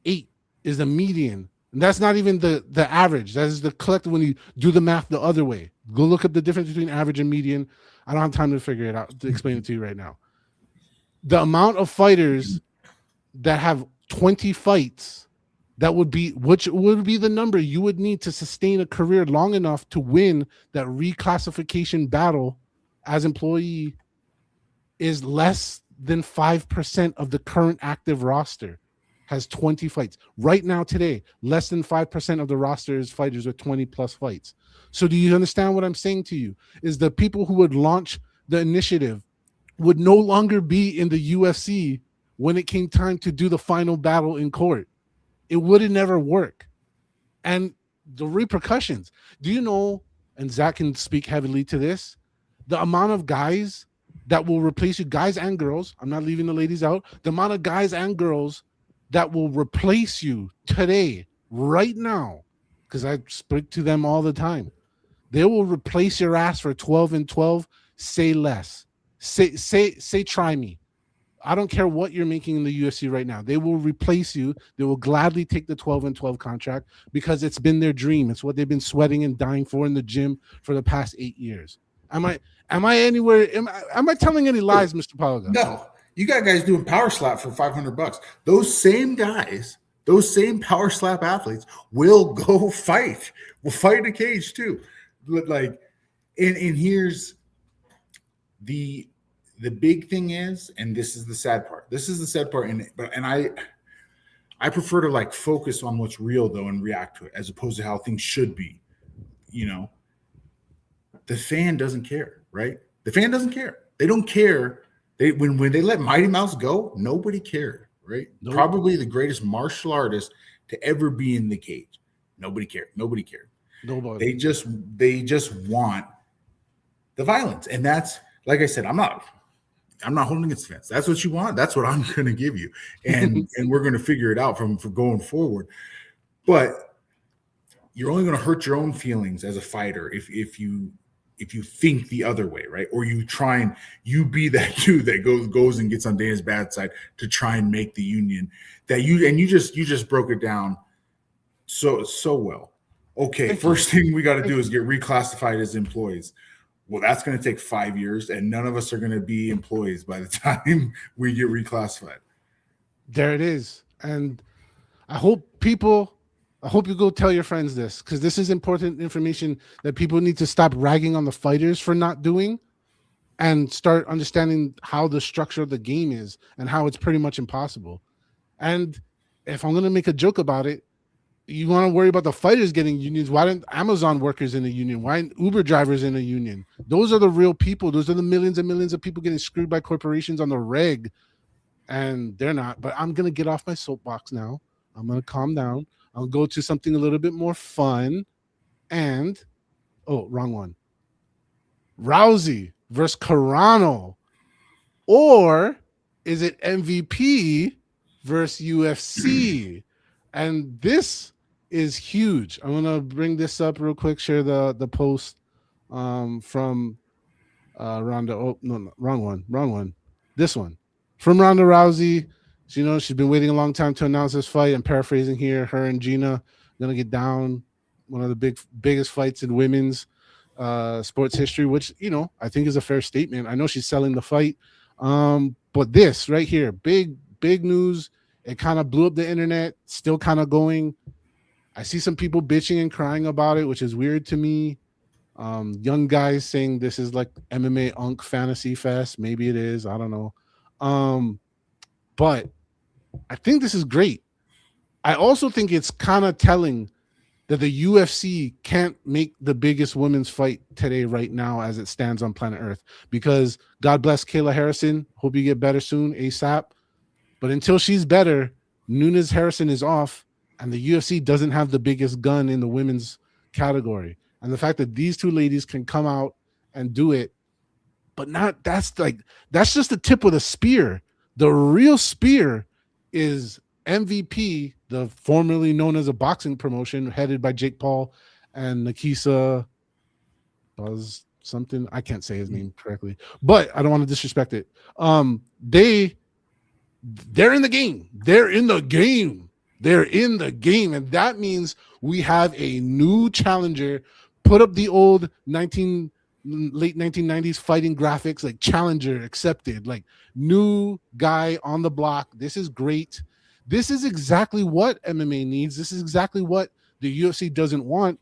8 is the median. And that's not even the average. That is the collective when you do the math the other way. Go look up the difference between average and median. I don't have time to figure it out, to explain it to you right now. The amount of fighters that have 20 fights, which would be the number you would need to sustain a career long enough to win that reclassification battle as employee, is less than 5% of the current active roster has 20 fights. Right now, today, less than 5% of the roster is fighters with 20 plus fights. So do you understand what I'm saying to you? Is the people who would launch the initiative would no longer be in the UFC when it came time to do the final battle in court. It would never work. And the repercussions. Do you know, and Zach can speak heavily to this, the amount of guys that will replace you, guys and girls, I'm not leaving the ladies out, the amount of guys and girls that will replace you today, right now, because I speak to them all the time. They will replace your ass for 12 and 12. Say less. Say try me. I don't care what you're making in the UFC right now. They will replace you. They will gladly take the 12 and 12 contract because it's been their dream. It's what they've been sweating and dying for in the gym for the past 8 years. Am I anywhere? Am I telling any lies, Mr. Pauga? No. You got guys doing power slap for $500. Those same guys, those same power slap athletes will go fight. Will fight in a cage too. Like, and here's the big thing is, and this is the sad part, This is the sad part. And I prefer to like focus on what's real though and react to it as opposed to how things should be. You know, the fan doesn't care, right? The fan doesn't care. They don't care. When they let Mighty Mouse go, nobody cared, right? Nope. Probably the greatest martial artist to ever be in the cage. Nobody cared. Nobody cared. Nobody. They just want the violence. And that's, like I said, I'm not holding against the fence. That's what you want. That's what I'm going to give you. And we're going to figure it out from going forward. But you're only going to hurt your own feelings as a fighter if you think the other way, right? Or you try and you be that dude that goes and gets on Dana's bad side to try and make the union that you just broke it down so well. Okay, first thing we got to do is get reclassified as employees. Well, that's going to take 5 years, and none of us are going to be employees by the time we get reclassified. There it is. And I hope you go tell your friends this, because this is important information that people need to stop ragging on the fighters for not doing and start understanding how the structure of the game is and how it's pretty much impossible. And if I'm going to make a joke about it, you want to worry about the fighters getting unions. Why didn't Amazon workers in a union? Why aren't Uber drivers in a union? Those are the real people. Those are the millions and millions of people getting screwed by corporations on the reg. And they're not. But I'm going to get off my soapbox now. I'm going to calm down. I'll go to something a little bit more fun. And, wrong one. Rousey versus Carano. Or is it MVP versus UFC? And this is huge. I'm gonna bring this up real quick. Share the post from Ronda. Oh no, wrong one. This one from Ronda Rousey. So, she's been waiting a long time to announce this fight. I'm paraphrasing here. Her and Gina gonna get down. One of the biggest fights in women's sports history, which I think is a fair statement. I know she's selling the fight, but this right here, big news. It kind of blew up the internet. Still kind of going. I see some people bitching and crying about it, which is weird to me. Young guys saying this is like MMA Unk Fantasy Fest. Maybe it is. I don't know. But I think this is great. I also think it's kind of telling that the UFC can't make the biggest women's fight today right now as it stands on planet Earth, because God bless Kayla Harrison. Hope you get better soon, ASAP. But until she's better, Nunes Harrison is off, and the UFC doesn't have the biggest gun in the women's category. And the fact that these two ladies can come out and do it, but that's just the tip of the spear. The real spear is MVP, the formerly known as a boxing promotion headed by Jake Paul and Nakisa Buzz something. I can't say his name correctly, but I don't want to disrespect it. They're in the game. They're in the game. And that means we have a new challenger. Put up the old late 1990s fighting graphics, like challenger accepted, like new guy on the block. This is great. This is exactly what MMA needs. This is exactly what the UFC doesn't want.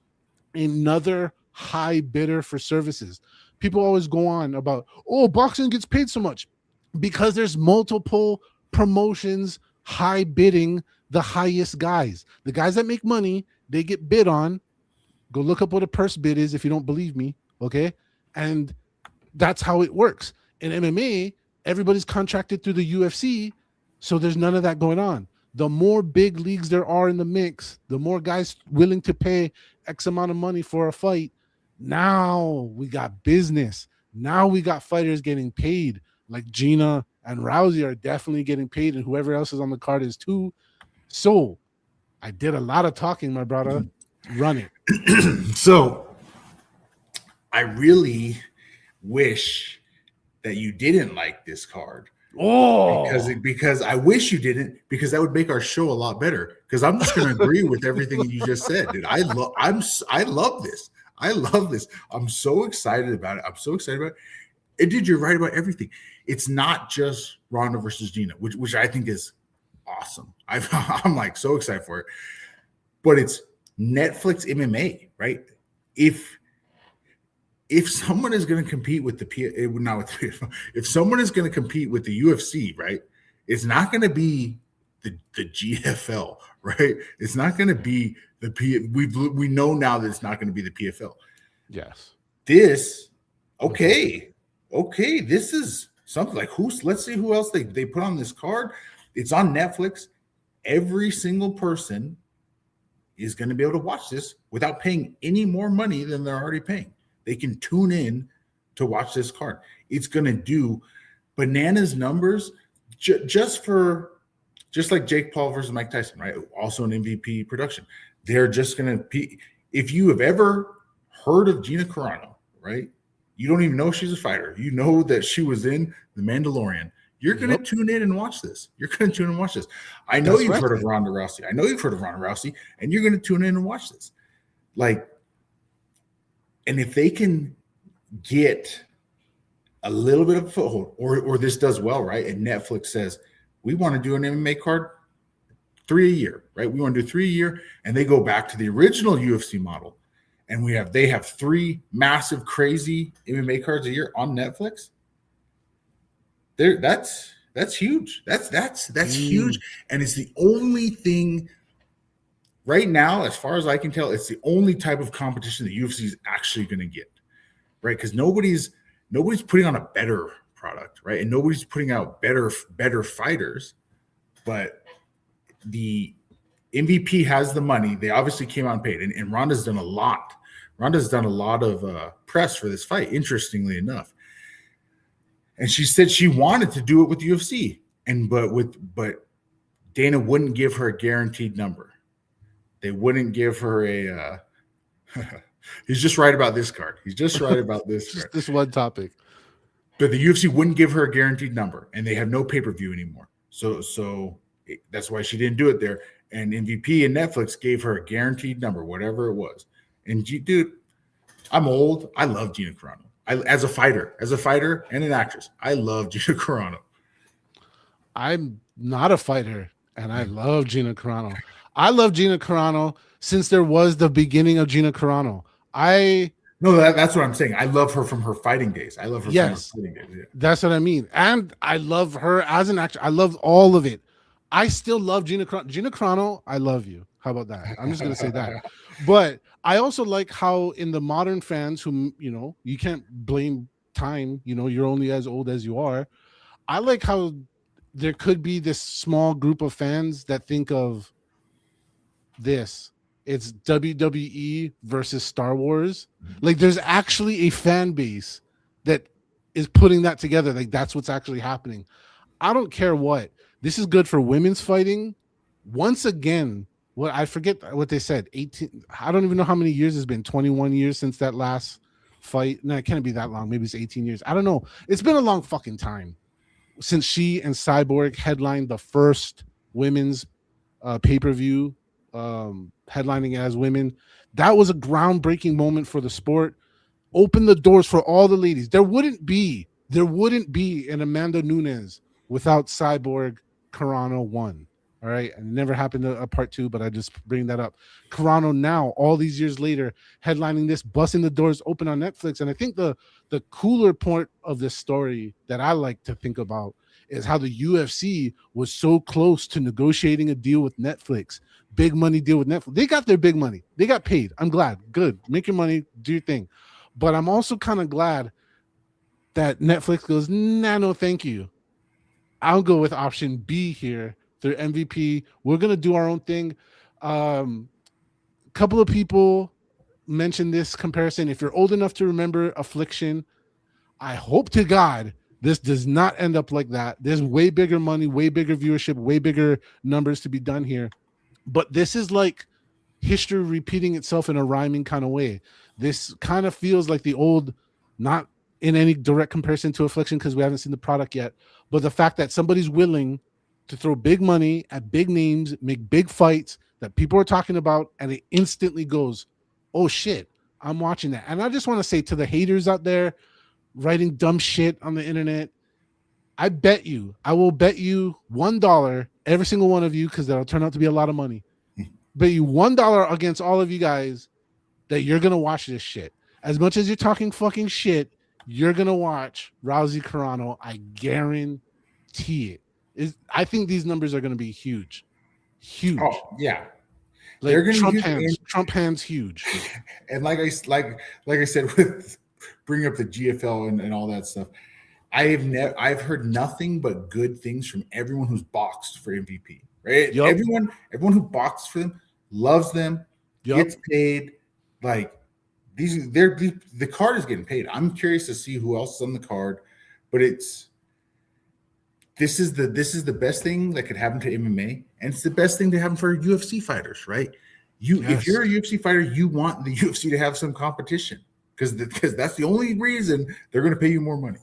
Another high bidder for services. People always go on about, boxing gets paid so much because there's multiple promotions high bidding the highest guys. The guys that make money, they get bid on. Go look up what a purse bid is if you don't believe me, okay? And that's how it works. In MMA, everybody's contracted through the UFC, so there's none of that going on. The more big leagues there are in the mix, the more guys willing to pay X amount of money for a fight. Now we got business. Now we got fighters getting paid. Like Gina and Rousey are definitely getting paid, and whoever else is on the card is too. So I did a lot of talking, my brother. Run it. So I really wish that you didn't like this card. Because I wish you didn't, because that would make our show a lot better. Because I'm just going to agree with everything you just said, dude. I love this. I love this. I'm so excited about it. And dude, you're right about everything. It's not just Ronda versus Gina, which I think is awesome. I'm like so excited for it. But it's Netflix MMA, right? If someone is going to compete with if someone is going to compete with the UFC, right? It's not going to be the GFL, right? It's not going to be the we know now that it's not going to be the PFL. Yes. This, okay, this is something like let's see who else they put on this card. It's on Netflix. Every single person is going to be able to watch this without paying any more money than they're already paying. They can tune in to watch this card. It's going to do bananas numbers just like Jake Paul versus Mike Tyson, right? Also an MVP production. They're just going to, if you have ever heard of Gina Carano, right? You don't even know she's a fighter. You know that she was in The Mandalorian. You're going to tune in and watch this. I know you've heard of Ronda Rousey. And you're going to tune in and watch this. Like, and if they can get a little bit of a foothold, or this does well, right? And Netflix says, we want to do an MMA card 3 a year, right? We want to do 3 a year. And they go back to the original UFC model. And they have 3 massive, crazy MMA cards a year on Netflix. That's huge. That's huge. And it's the only thing right now, as far as I can tell, it's the only type of competition the UFC is actually going to get, right? Because nobody's putting on a better product, right? And nobody's putting out better fighters. But the MVP has the money. They obviously came out and paid, and Ronda's done a lot. Ronda's done a lot of press for this fight, interestingly enough. And she said she wanted to do it with the UFC, but Dana wouldn't give her a guaranteed number. They wouldn't give her a. He's just right about this card. Just this one topic. But the UFC wouldn't give her a guaranteed number, and they have no pay-per-view anymore. So that's why she didn't do it there. And MVP and Netflix gave her a guaranteed number, whatever it was. And dude, I'm old. I love Gina Carano. As a fighter and an actress, I love Gina Carano. I'm not a fighter, and I love Gina Carano. I love Gina Carano since there was the beginning of Gina Carano. That's what I'm saying. I love her from her fighting days. I love her from her fighting days. Yeah. That's what I mean. And I love her as an actor. I love all of it. I still love Gina Carano. Gina Carano, I love you. How about that? I'm just going to say that. But I also like how in the modern fans who, you can't blame time, you're only as old as you are. I like how there could be this small group of fans that think of this. It's WWE versus Star Wars. Like there's actually a fan base that is putting that together. Like that's what's actually happening. I don't care what. This is good for women's fighting. Once again, I forget what they said. 18. I don't even know how many years it's been. 21 years since that last fight. No, it can't be that long. Maybe it's 18 years. I don't know. It's been a long fucking time since she and Cyborg headlined the first women's pay-per-view, headlining as women. That was a groundbreaking moment for the sport. Opened the doors for all the ladies. There wouldn't be an Amanda Nunes without Cyborg Carano 1. All right. And it never happened to a part 2, but I just bring that up. Carano now, all these years later, headlining this, busting the doors open on Netflix. And I think the cooler part of this story that I like to think about is how the UFC was so close to negotiating a deal with Netflix. Big money deal with Netflix. They got their big money. They got paid. I'm glad. Good. Make your money. Do your thing. But I'm also kind of glad that Netflix goes, nah, no, thank you. I'll go with option B here. They're MVP. We're going to do our own thing. Couple of people mentioned this comparison. If you're old enough to remember Affliction, I hope to God this does not end up like that. There's way bigger money, way bigger viewership, way bigger numbers to be done here. But this is like history repeating itself in a rhyming kind of way. This kind of feels like the old, not in any direct comparison to Affliction because we haven't seen the product yet, but the fact that somebody's willing to throw big money at big names, make big fights that people are talking about, and it instantly goes, oh shit, I'm watching that. And I just want to say to the haters out there writing dumb shit on the internet, I will bet you $1, every single one of you, because that'll turn out to be a lot of money. Bet you $1 against all of you guys that you're going to watch this shit. As much as you're talking fucking shit, you're going to watch Rousey Carano. I guarantee it. I think these numbers are going to be huge, huge, Oh yeah, they're like going to be huge. Trump hands huge. And like I said with bringing up the GFL and all that stuff, I've heard nothing but good things from everyone who's boxed for MVP. Right? Yup, Everyone who boxed for them loves them, yup. gets paid. Like the card is getting paid. I'm curious to see who else is on the card, but this is the best thing that could happen to MMA, and it's the best thing to happen for UFC fighters, right? If Yes. you're a UFC fighter, you want the UFC to have some competition because that's the only reason they're going to pay you more money.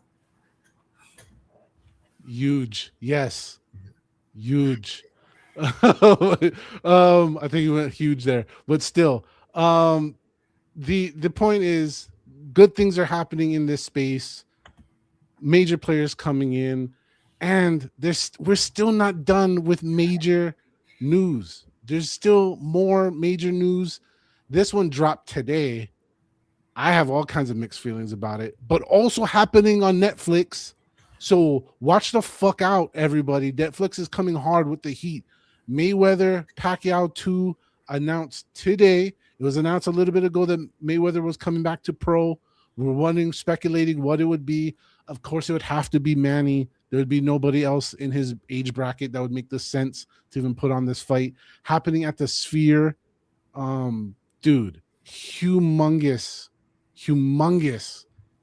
Huge. Yes. Huge. I think you went huge there, but still, the point is, good things are happening in this space. Major players coming in, and we're still not done with major news. There's still more major news. This one dropped today. I have all kinds of mixed feelings about it, but also happening on Netflix. So watch the fuck out, everybody. Netflix is coming hard with the heat. Mayweather Pacquiao 2 announced today. It was announced a little bit ago that Mayweather was coming back to pro. We were wondering, speculating what it would be. Of course, it would have to be Manny. There would be nobody else in his age bracket that would make the sense to even put on this fight. Happening at the Sphere. Dude, humongous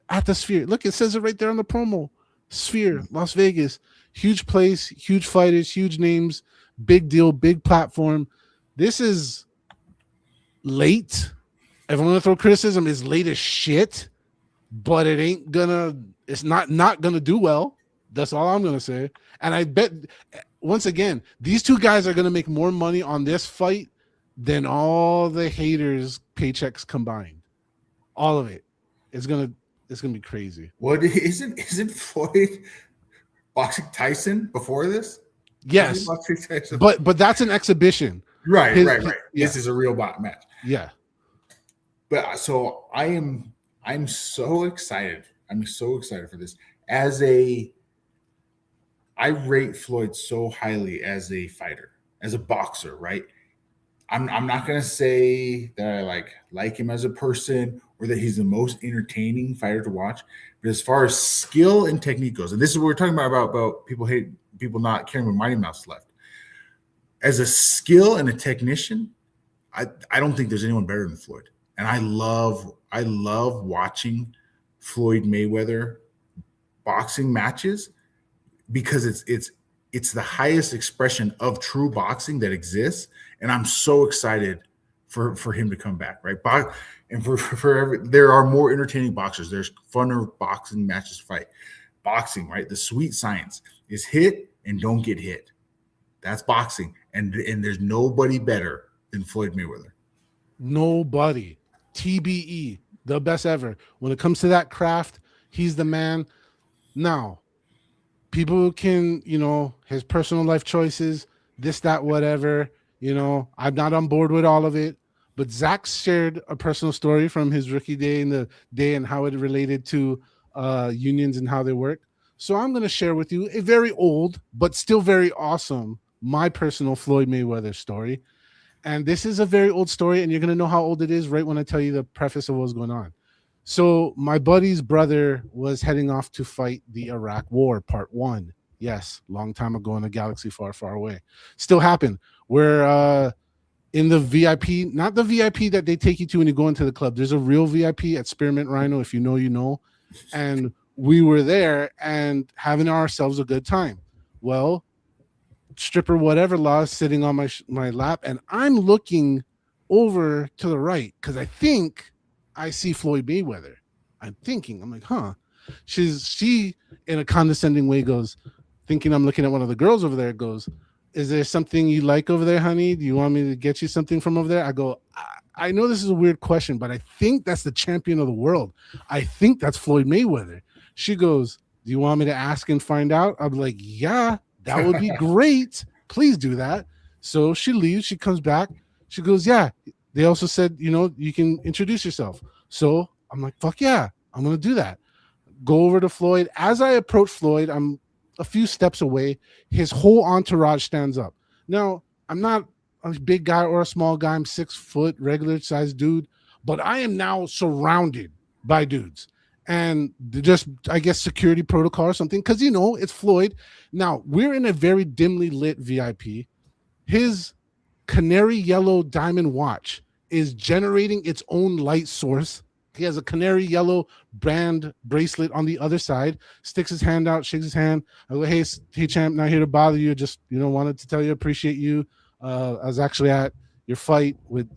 at the Sphere. Look, it says it right there on the promo. Sphere, Las Vegas. Huge place, huge fighters, huge names, big deal, big platform. This is late. If I'm gonna throw criticism, it's late as shit, but it's not gonna do well. That's all I'm gonna say. And I bet, once again, these two guys are gonna make more money on this fight than all the haters' paychecks combined. All of it. It's gonna be crazy. What isn't Floyd boxing Tyson before this? Yes, but that's an exhibition. Right. Yeah. This is a real match. Yeah. But so I'm so excited. I'm so excited for this. I rate Floyd so highly as a fighter, as a boxer, right? I'm not gonna say that I like him as a person or that he's the most entertaining fighter to watch. But as far as skill and technique goes, and this is what we're talking about people not caring when Mighty Mouse left. As a skill and a technician, I don't think there's anyone better than Floyd. And I love watching Floyd Mayweather boxing matches because it's the highest expression of true boxing that exists, and I'm so excited for him to come back, right? And there are more entertaining boxers. There's funner boxing matches to fight. Boxing, right? The sweet science is hit and don't get hit. That's boxing, and there's nobody better than Floyd Mayweather. Nobody. TBE, the best ever. When it comes to that craft, he's the man. Now, people can, his personal life choices, this, that, whatever, I'm not on board with all of it. But Zach shared a personal story from his rookie day and how it related to unions and how they work. So I'm going to share with you a very old, but still very awesome, my personal Floyd Mayweather story. And this is a very old story, and you're going to know how old it is right when I tell you the preface of what's going on. So my buddy's brother was heading off to fight the Iraq War, Part 1. Yes, long time ago in a galaxy far, far away. Still happened. We're in the VIP, not the VIP that they take you to when you go into the club. There's a real VIP at Spearmint Rhino, if you know, you know. And we were there and having ourselves a good time. Well, stripper whatever law is sitting on my lap, and I'm looking over to the right because I think I see Floyd Mayweather. I'm like, huh. She in a condescending way goes, thinking I'm looking at one of the girls over there, goes, is there something you like over there, honey? Do you want me to get you something from over there? I go, I know this is a weird question, but I think that's the champion of the world. I think that's Floyd Mayweather. She goes, do you want me to ask and find out? I'm like, yeah, that would be great. Please do that. So she leaves. She comes back. She goes, yeah. They also said, you can introduce yourself. So I'm like, fuck yeah, I'm going to do that. Go over to Floyd. As I approach Floyd, I'm a few steps away, his whole entourage stands up. Now, I'm not a big guy or a small guy. I'm 6 foot, regular sized dude, but I am now surrounded by dudes. And just, I guess, security protocol or something, because, it's Floyd. Now, we're in a very dimly lit VIP. His canary yellow diamond watch is generating its own light source. He has a canary yellow band bracelet on the other side, sticks his hand out, shakes his hand. I go, hey, champ, not here to bother you. Just, wanted to tell you, appreciate you. I was actually at your fight with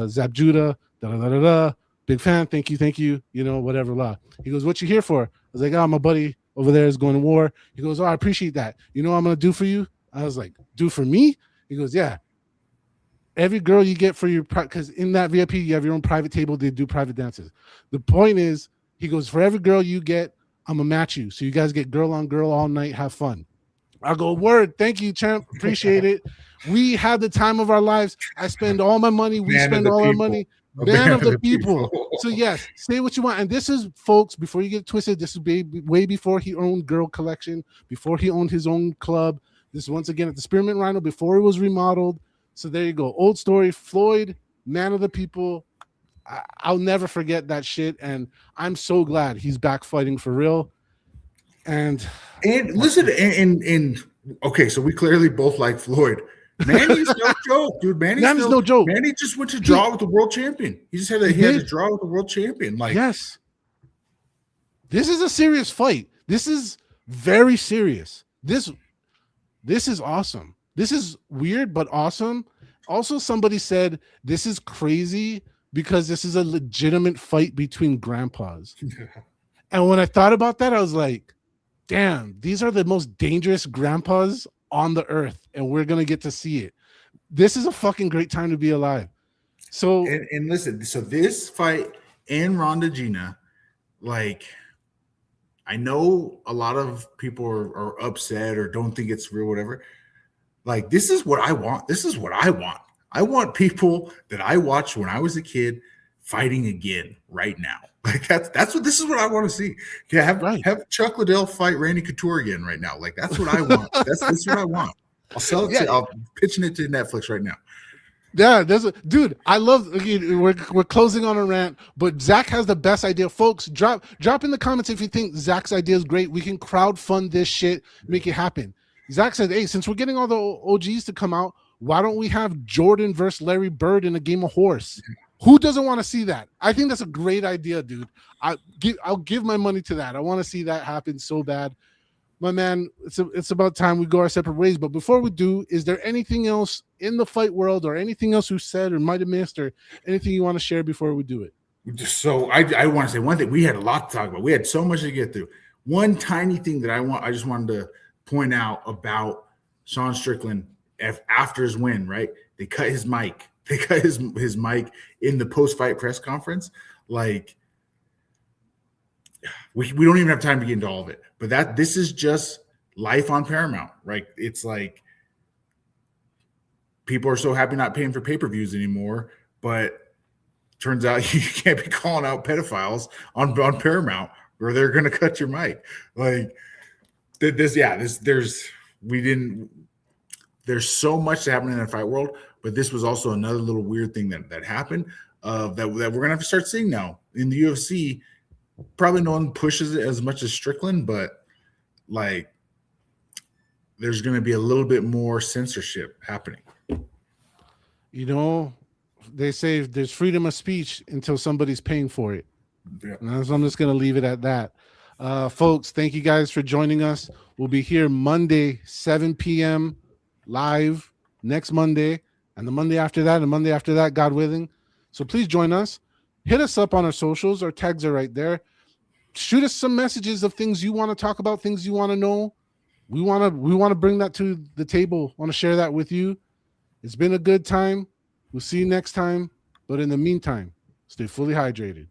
Zab Judah, da-da-da-da-da. Big fan. Thank you. Whatever, blah. He goes, what you here for? I was like, my buddy over there is going to war. He goes, I appreciate that. You know what I'm going to do for you? I was like, do for me? He goes, yeah. Every girl you get for your, because in that VIP, you have your own private table. They do private dances. The point is, he goes, for every girl you get, I'm going to match you. So you guys get girl on girl all night. Have fun. I go, word. Thank you, champ. Appreciate it. We had the time of our lives. I spend all my money. We spend all our money. Man of the people. So yes, say what you want. And this is, folks, before you get twisted, this is way before he owned Girl Collection, before he owned his own club. This is once again at the Spearmint Rhino before it was remodeled. So there you go. Old story. Floyd, man of the people. I'll never forget that shit. And I'm so glad he's back fighting for real. And listen, and okay, so we clearly both like Floyd. Manny's no joke, dude. Manny's no joke. Manny just went to draw with the world champion. He just had to draw with the world champion. Like, yes, this is a serious fight. This is very serious. This is awesome. This is weird but awesome. Also, somebody said this is crazy because this is a legitimate fight between grandpas. And when I thought about that, I was like, damn, these are the most dangerous grandpas on the earth, and we're gonna get to see it. This is a fucking great time to be alive. So and listen, so this fight and Ronda Gina, like, I know a lot of people are upset or don't think it's real, whatever. Like, this is what I want. This is what I want. I want people that I watched when I was a kid fighting again right now. Like, that's what this is what I want to see. Yeah, have Chuck Liddell fight Randy Couture again right now. Like, that's what I want. That's what I want. I'll sell it to. I'm pitching it to Netflix right now. Yeah, dude. I love. We're closing on a rant, but Zach has the best idea, folks. Drop in the comments if you think Zach's idea is great. We can crowdfund this shit, make it happen. Zach said, "Hey, since we're getting all the OGs to come out, why don't we have Jordan versus Larry Bird in a game of horse?" Who doesn't want to see that? I think that's a great idea, dude. I'll give my money to that. I want to see that happen so bad. My man, it's about time we go our separate ways. But before we do, is there anything else in the fight world or anything else you said or might have missed or anything you want to share before we do it? So I want to say one thing. We had a lot to talk about. We had so much to get through. One tiny thing that I just wanted to point out about Sean Strickland after his win, right? They cut his mic. They cut his mic in the post-fight press conference. Like, we don't even have time to get into all of it. But this is just life on Paramount, right? It's like people are so happy not paying for pay-per-views anymore, but turns out you can't be calling out pedophiles on Paramount or they're going to cut your mic. Like, there's so much to happen in the fight world, but this was also another little weird thing that happened that we're going to have to start seeing now in the UFC. Probably no one pushes it as much as Strickland, but like, there's going to be a little bit more censorship happening. They say there's freedom of speech until somebody's paying for it. Yeah. And so I'm just going to leave it at that. Folks, thank you guys for joining us. We'll be here Monday, 7 p.m. live next Monday, and the Monday after that, God willing. So please join us. Hit us up on our socials. Our tags are right there. Shoot us some messages of things you want to talk about, things you want to know. We want to bring that to the table. Want to share that with you. It's been a good time. We'll see you next time. But in the meantime, stay fully hydrated.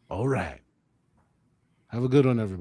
All right. Have a good one, everybody.